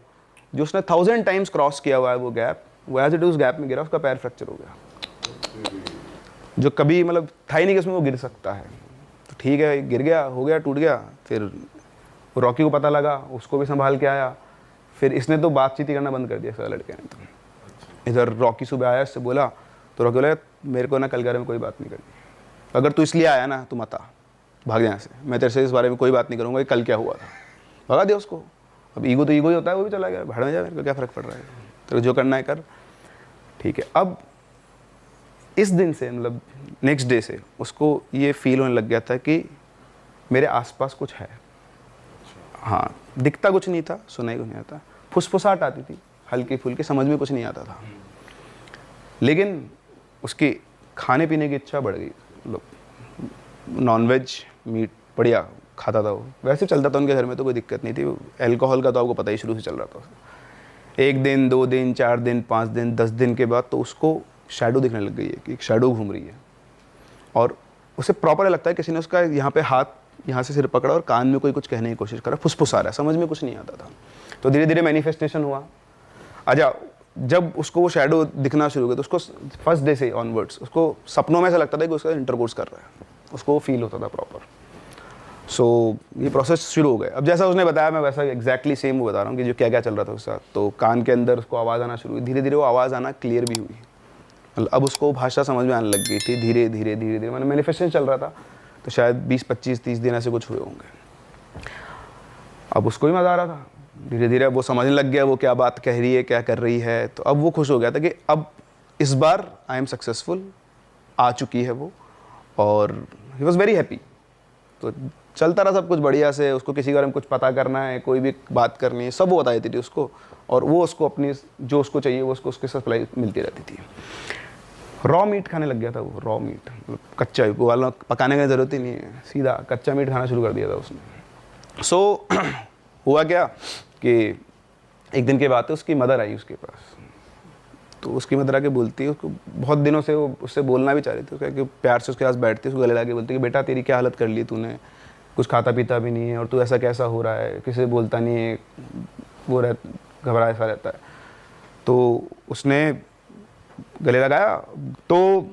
जो उसने 1000 टाइम्स क्रॉस किया हुआ है वो गैप, वो एज इट उस गैप में गिरा, उसका पैर फ्रैक्चर हो गया, जो कभी मतलब था ही नहीं कि उसमें वो गिर सकता है। तो ठीक है, गिर गया, हो गया, टूट गया। फिर रॉकी को पता लगा, उसको भी संभाल के आया। फिर इसने तो बातचीत ही करना बंद कर दिया इस लड़के ने। तो इधर रॉकी सुबह आया, इससे बोला, तो रॉकी बोला मेरे को ना कल के बारे में कोई बात नहीं करनी, अगर तू इसलिए आया ना तू मत आ, भाग यहाँ से, मैं तेरे से इस बारे में कोई बात नहीं करूँगा कि कल क्या हुआ था। भगा दिया उसको। अब ईगो तो ईगो ही होता है, वो भी चला गया, भाड़ में जा, मेरे को क्या फ़र्क पड़ रहा है, तो जो करना है कर, ठीक है। अब इस दिन से, मतलब नेक्स्ट डे से उसको ये फील होने लग गया था कि मेरे आसपास कुछ है। हाँ, दिखता कुछ नहीं था, सुनाई कुछ नहीं आता, फुसफुसाहट आती थी हल्की फुल्की, समझ में कुछ नहीं आता था, लेकिन उसकी खाने पीने की इच्छा बढ़ गई। मतलब नॉनवेज मीट बढ़िया खाता था वो, वैसे चलता था उनके घर में, तो कोई दिक्कत नहीं थी। अल्कोहल का तो आपको पता ही शुरू से चल रहा था। 1 दिन 2 दिन 4 दिन 5 दिन 10 दिन के बाद तो उसको शैडो दिखने लग गई है कि एक शैडो घूम रही है, और उसे प्रॉपर लगता है किसी ने उसका यहाँ पे हाथ, यहाँ से सिर पकड़ा और कान में कोई कुछ कहने की कोशिश करा, फुसफुसा रहा है, समझ में कुछ नहीं आता था। तो धीरे धीरे मैनिफेस्टेशन हुआ। अच्छा, जब उसको वो शैडो दिखना शुरू हुआ तो उसको फर्स्ट डे से ऑनवर्ड्स उसको सपनों में ऐसा लगता था कि उसका इंटरकोर्स कर रहा है, उसको वो फील होता था प्रॉपर। सो ये प्रोसेस शुरू हो गया। अब जैसा उसने बताया मैं वैसा एग्जैक्टली सेम वो बता रहा हूँ कि जो क्या क्या चल रहा था उसके साथ। तो कान के अंदर उसको आवाज़ आना शुरू हुई, धीरे धीरे वो आवाज़ आना क्लियर भी हुई, मतलब अब उसको भाषा समझ में आने लग गई थी धीरे धीरे धीरे धीरे, मतलब मैनिफेस्टेशन चल रहा था। तो शायद 20-25-30 दिन ऐसे कुछ हुए होंगे। अब उसको ही मज़ा आ रहा था, धीरे धीरे अब वो समझने लग गया वो क्या बात कह रही है, क्या कर रही है। तो अब वो खुश हो गया था कि अब इस बार आई एम सक्सेसफुल, आ चुकी है वो, और ही वॉज़ वेरी हैप्पी। तो चलता रहा सब कुछ बढ़िया से। उसको किसी के बारे में कुछ पता करना है, कोई भी बात करनी है, सब वो बता देती थी उसको, और वो उसको अपनी जो उसको चाहिए वो उसको उसके सप्लाई मिलती रहती थी। रॉ मीट खाने लग गया था वो, रॉ मीट मतलब कच्चा, वाला पकाने की ज़रूरत ही नहीं है, सीधा कच्चा मीट खाना शुरू कर दिया था उसने। सो हुआ क्या कि एक दिन के बाद उसकी मदर आई उसके पास। तो उसकी मदर आके बोलती है, उसको बहुत दिनों से वो उससे बोलना भी चाह रही थी, उसका प्यार से उसके पास बैठती, उसको गले लगा के बोलती कि बेटा तेरी क्या हालत कर ली तूने, कुछ खाता पीता भी नहीं है और तू ऐसा कैसा हो रहा है, किसी से बोलता नहीं है, वो घबराया सा रहता है। तो उसने गले लगाया, तो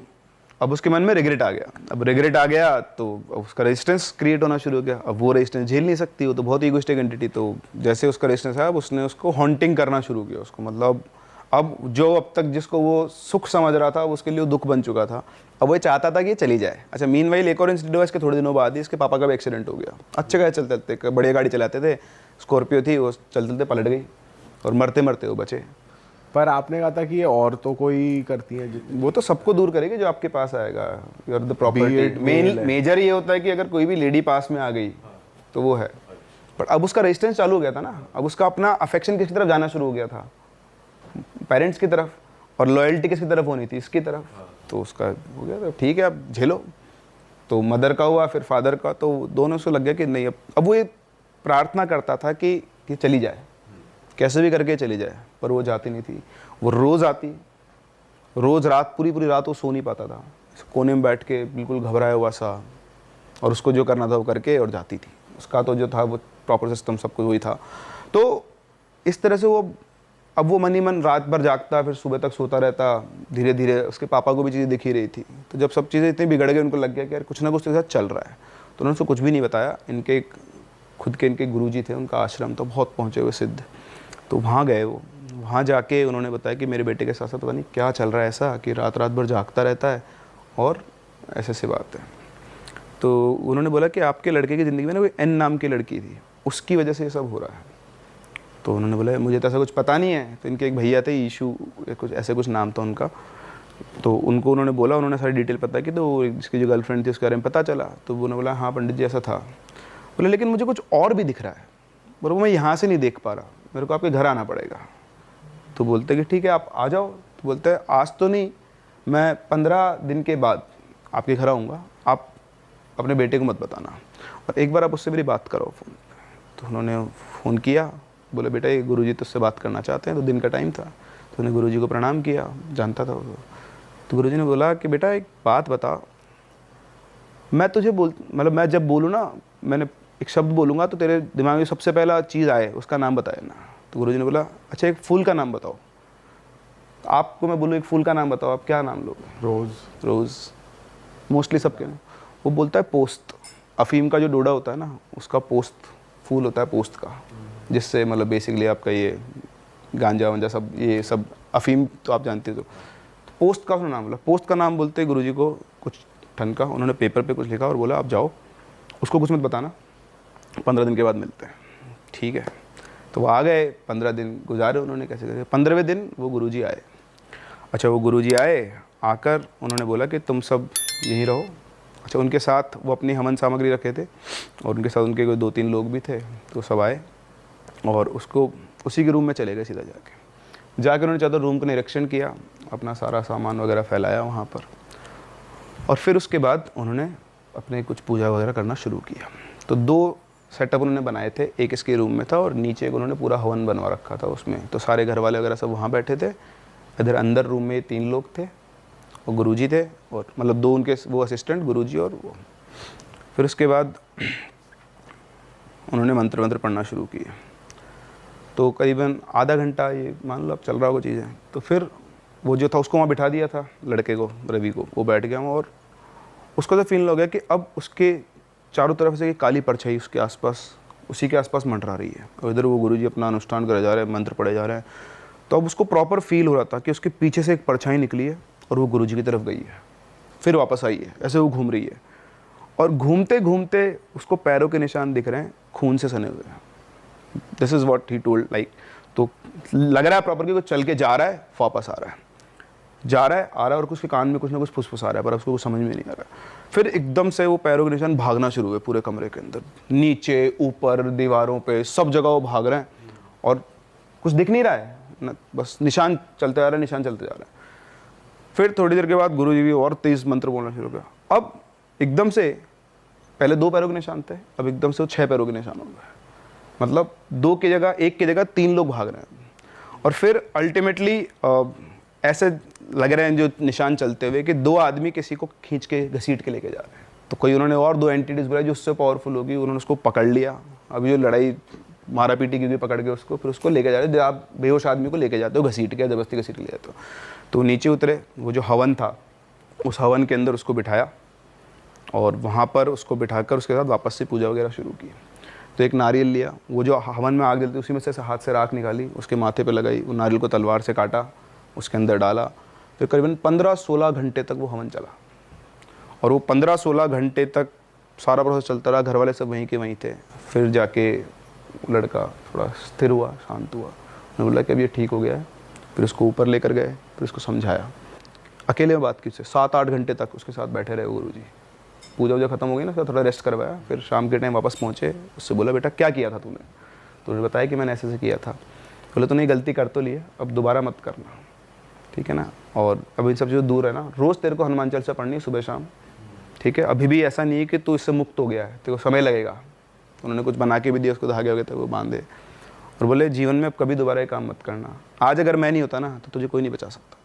अब उसके मन में रिग्रेट आ गया। अब रिग्रेट आ गया तो उसका रेजिस्टेंस क्रिएट होना शुरू हो गया। अब वो रेजिस्टेंस झेल नहीं सकती, वो तो बहुत ईगोइस्टिक एंटिटी। तो जैसे उसका रेजिस्टेंस आया, अब उसने उसको हॉन्टिंग करना शुरू किया उसको, मतलब अब जो अब तक जिसको वो सुख समझ रहा था उसके लिए वो दुख बन चुका था। अब वो चाहता था कि ये चली जाए। अच्छा, मीनवाइल एक और इंसिडेंट हुआ इसके थोड़े दिनों बाद ही, इसके पापा का भी एक्सीडेंट हो गया। अच्छे गए चलते चलते, बढ़िया गाड़ी चलाते थे, स्कॉर्पियो थी, वो चलते चलते पलट गई और मरते मरते वो बचे। पर आपने कहा था कि ये और तो कोई करती है जितनी, वो तो सबको दूर करेगी जो आपके पास आएगा। You are the Be property. it male है। मेजर ये होता है कि अगर कोई भी लेडी पास में आ गई तो वो है। पर अब उसका रेजिस्टेंस चालू हो गया था ना, अब उसका अपना अफेक्शन किसकी तरफ जाना शुरू हो गया था, पेरेंट्स की तरफ, और लॉयल्टी किसकी तरफ होनी थी, इसकी तरफ। तो उसका हो गया, तो ठीक है अब झेलो। तो मदर का हुआ, फिर फादर का, तो दोनों से लग गया कि नहीं, अब वो ये प्रार्थना करता था कि चली जाए, कैसे भी करके चली जाए, पर वो जाती नहीं थी। वो रोज़ आती, रोज़ रात, पूरी पूरी रात वो सो नहीं पाता था, कोने में बैठ के बिल्कुल घबराया हुआ सा, और उसको जो करना था वो करके और जाती थी। उसका तो जो था वो प्रॉपर सिस्टम सब कुछ वही था। तो इस तरह से वो अब वो मन ही मन रात भर जागता, फिर सुबह तक सोता रहता। धीरे धीरे उसके पापा को भी चीज़ें दिख ही रही थी। तो जब सब चीज़ें इतनी बिगड़ गई, उनको लग गया कि यार कुछ ना कुछ तो साथ चल रहा है। तो उन्होंने उसको कुछ भी नहीं बताया। इनके खुद के इनके गुरुजी थे, उनका आश्रम था बहुत पहुँचे हुए सिद्ध। तो वहाँ गए वो, वहाँ जाके उन्होंने बताया कि मेरे बेटे के साथ साथ पता नहीं क्या चल रहा है ऐसा कि रात रात भर जागता रहता है और ऐसे ऐसी बात है। तो उन्होंने बोला कि आपके लड़के की ज़िंदगी में ना कोई एन नाम की लड़की थी, उसकी वजह से ये सब हो रहा है। तो उन्होंने बोला मुझे तो ऐसा कुछ पता नहीं है। तो इनके एक भैया थे, ईशू कुछ ऐसे कुछ नाम था उनका। तो उनको उन्होंने बोला, उन्होंने सारी डिटेल पता की। तो इसकी जो गर्लफ्रेंड थी उसके बारे में पता चला। तो उन्होंने बोला हाँ पंडित जी ऐसा था। बोले लेकिन मुझे कुछ और भी दिख रहा है, बोले मैं यहाँ से नहीं देख पा रहा, मेरे को आपके घर आना पड़ेगा। तो बोलते कि ठीक है आप आ जाओ। तो बोलते हैं आज तो नहीं, मैं 15 दिन के बाद आपके घर आऊँगा, आप अपने बेटे को मत बताना, और एक बार आप उससे मेरी बात करो फ़ोन। तो उन्होंने फ़ोन किया, बोले बेटा ये गुरुजी तुझसे बात करना चाहते हैं। तो दिन का टाइम था, तो उन्होंने गुरुजी को प्रणाम किया, जानता था वो। तो गुरुजी ने बोला कि बेटा एक बात बता, मैं तुझे मतलब मैं जब बोलूँ ना, मैंने एक शब्द बोलूँगा तो तेरे दिमाग में सबसे पहला चीज़ आए उसका नाम बताए ना। तो गुरुजी ने बोला अच्छा एक फूल का नाम बताओ। आपको मैं बोलूँ एक फूल का नाम बताओ, आप क्या नाम लोगे? रोज़। रोज़ मोस्टली सबके। वो बोलता है पोस्त, अफीम का जो डोडा होता है ना उसका पोस्त फूल होता है, पोस्त का, जिससे मतलब बेसिकली आपका ये गांजा वांजा सब, ये सब अफीम तो आप जानते हो। तो पोस्त का उसने नाम बोला। पोस्त का नाम बोलते गुरुजी को कुछ ठन का, उन्होंने पेपर पे कुछ लिखा और बोला आप जाओ, उसको कुछ मत बताना, 15 दिन के बाद मिलते हैं। ठीक है। तो वो आ गए, 15 दिन गुजारे उन्होंने कैसे कैसे। 15वें दिन वो गुरुजी आए। अच्छा वो गुरुजी आए, आकर उन्होंने बोला कि तुम सब यहीं रहो। अच्छा उनके साथ वो अपनी हवन सामग्री रखे थे और उनके साथ उनके कोई 2-3 लोग भी थे। तो सब आए और उसको उसी के रूम में चले गए सीधा जाके उन्होंने चादर रूम का निरीक्षण किया, अपना सारा सामान वगैरह फैलाया वहाँ पर, और फिर उसके बाद उन्होंने अपने कुछ पूजा वगैरह करना शुरू किया। तो 2 सेटअप उन्होंने बनाए थे, एक इसके रूम में था और नीचे एक उन्होंने पूरा हवन बनवा रखा था उसमें। तो सारे घर वाले वगैरह सब वहाँ बैठे थे। इधर अंदर रूम में 3 लोग थे और गुरुजी थे, और मतलब 2 उनके वो असिस्टेंट, गुरुजी और वो। फिर उसके बाद उन्होंने मंत्र पढ़ना शुरू किया। तो करीबन आधा घंटा ये मान लो अब चल रहा होगा चीज़ें। तो फिर वो जो था उसको वहाँ बिठा दिया था, लड़के को, रवि को, वो बैठ गया और उसको तो फील हो गया कि अब उसके चारों तरफ से काली परछाई उसके आसपास, उसी के आसपास मंडरा रही है, और इधर वो गुरुजी अपना अनुष्ठान करे जा रहे हैं, मंत्र पढ़े जा रहे हैं। तो अब उसको प्रॉपर फील हो रहा था कि उसके पीछे से एक परछाई निकली है और वो गुरुजी की तरफ गई है, फिर वापस आई है, ऐसे वो घूम रही है। और घूमते घूमते उसको पैरों के निशान दिख रहे हैं खून से सने हुए। This is what he told like. तो लग रहा है प्रॉपर कि वो चल के जा रहा है, वापस आ रहा है, जा रहा है, आ रहा है, और उसके कान में कुछ ना कुछ फुसफुसा रहा है, पर उसको कुछ समझ में नहीं आ रहा। फिर एकदम से वो पैरों के निशान भागना शुरू हुए पूरे कमरे के अंदर, नीचे ऊपर दीवारों पे सब जगह वो भाग रहे हैं, और कुछ दिख नहीं रहा है ना, बस निशान चलते जा रहे हैं, निशान चलते जा रहे हैं। फिर थोड़ी देर के बाद गुरु जी भी और तेज मंत्र बोलना शुरू किया। अब एकदम से पहले 2 पैरों के निशान थे, अब एकदम से वो 6 पैरों के निशान हो गए। मतलब 2 की जगह 1 की जगह 3 लोग भाग रहे हैं। और फिर अल्टीमेटली ऐसे लग रहे हैं जो निशान चलते हुए कि 2 आदमी किसी को खींच के घसीट के लेके जा रहे हैं। तो कोई उन्होंने और 2 एंटिटीज बुलाई जो उससे पावरफुल होगी, उन्होंने उसको पकड़ लिया। अभी जो लड़ाई मारा पीटी की पकड़ के उसको, फिर उसको लेके जा रहे, आप बेहोश आदमी को लेके जाते हो घसीट के, जबरदस्ती घसीट के ले जाते हो। तो नीचे उतरे, वो जो हवन था उस हवन के अंदर उसको बिठाया, और वहाँ पर उसको बिठाकर उसके साथ वापस से पूजा वगैरह शुरू की। तो एक नारियल लिया, वो जो हवन में आग जलती उसी में से हाथ से राख निकाली, उसके माथे पे लगाई, वो नारियल को तलवार से काटा, उसके अंदर डाला। फिर करीबन 15-16 घंटे तक वो हवन चला, और वो 15-16 घंटे तक सारा प्रोसेस चलता रहा। घर वाले सब वहीं के वहीं थे। फिर जाके लड़का थोड़ा स्थिर हुआ, शांत हुआ, उन्होंने बोला कि अब ये ठीक हो गया है। फिर उसको ऊपर लेकर गए, फिर उसको समझाया, अकेले में बात की उससे। 7-8 घंटे तक उसके साथ बैठे रहे गुरु जी। पूजा वूजा खत्म हो गई ना, उसका थोड़ा रेस्ट करवाया। फिर शाम के टाइम वापस पहुँचे, उससे बोला बेटा क्या किया था तूने? तो उन्होंने बताया कि मैंने ऐसे किया था। बोले तूने गलती कर तो ली है, अब दोबारा मत करना, ठीक है ना। और अब इन सब चीज़ों दूर है ना, रोज़ तेरे को हनुमान चालीसा पढ़नी है सुबह शाम, ठीक है। अभी भी ऐसा नहीं है कि तू इससे मुक्त हो गया है, तेरे को समय लगेगा। उन्होंने कुछ बना के भी दिया, उसको धागे हो गए थे वो बांधे, और बोले जीवन में अब कभी दोबारा ये काम मत करना। आज अगर मैं नहीं होता ना तो तुझे कोई नहीं बचा सकता।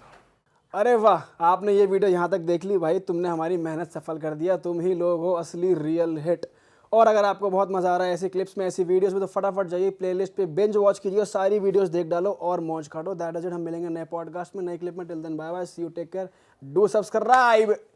अरे वाह, आपने ये वीडियो यहाँ तक देख ली भाई, तुमने हमारी मेहनत सफल कर दिया। तुम ही लोग हो असली रियल हिट। और अगर आपको बहुत मज़ा आ रहा है ऐसी क्लिप्स में, ऐसी वीडियोस में, तो फटाफट जाइए प्लेलिस्ट पे बिंज वॉच कीजिए, सारी वीडियोस देख डालो और मौज काटो। That is it. हम मिलेंगे नए पॉडकास्ट में, नए क्लिप में। Till then bye bye, see you, take care, do subscribe.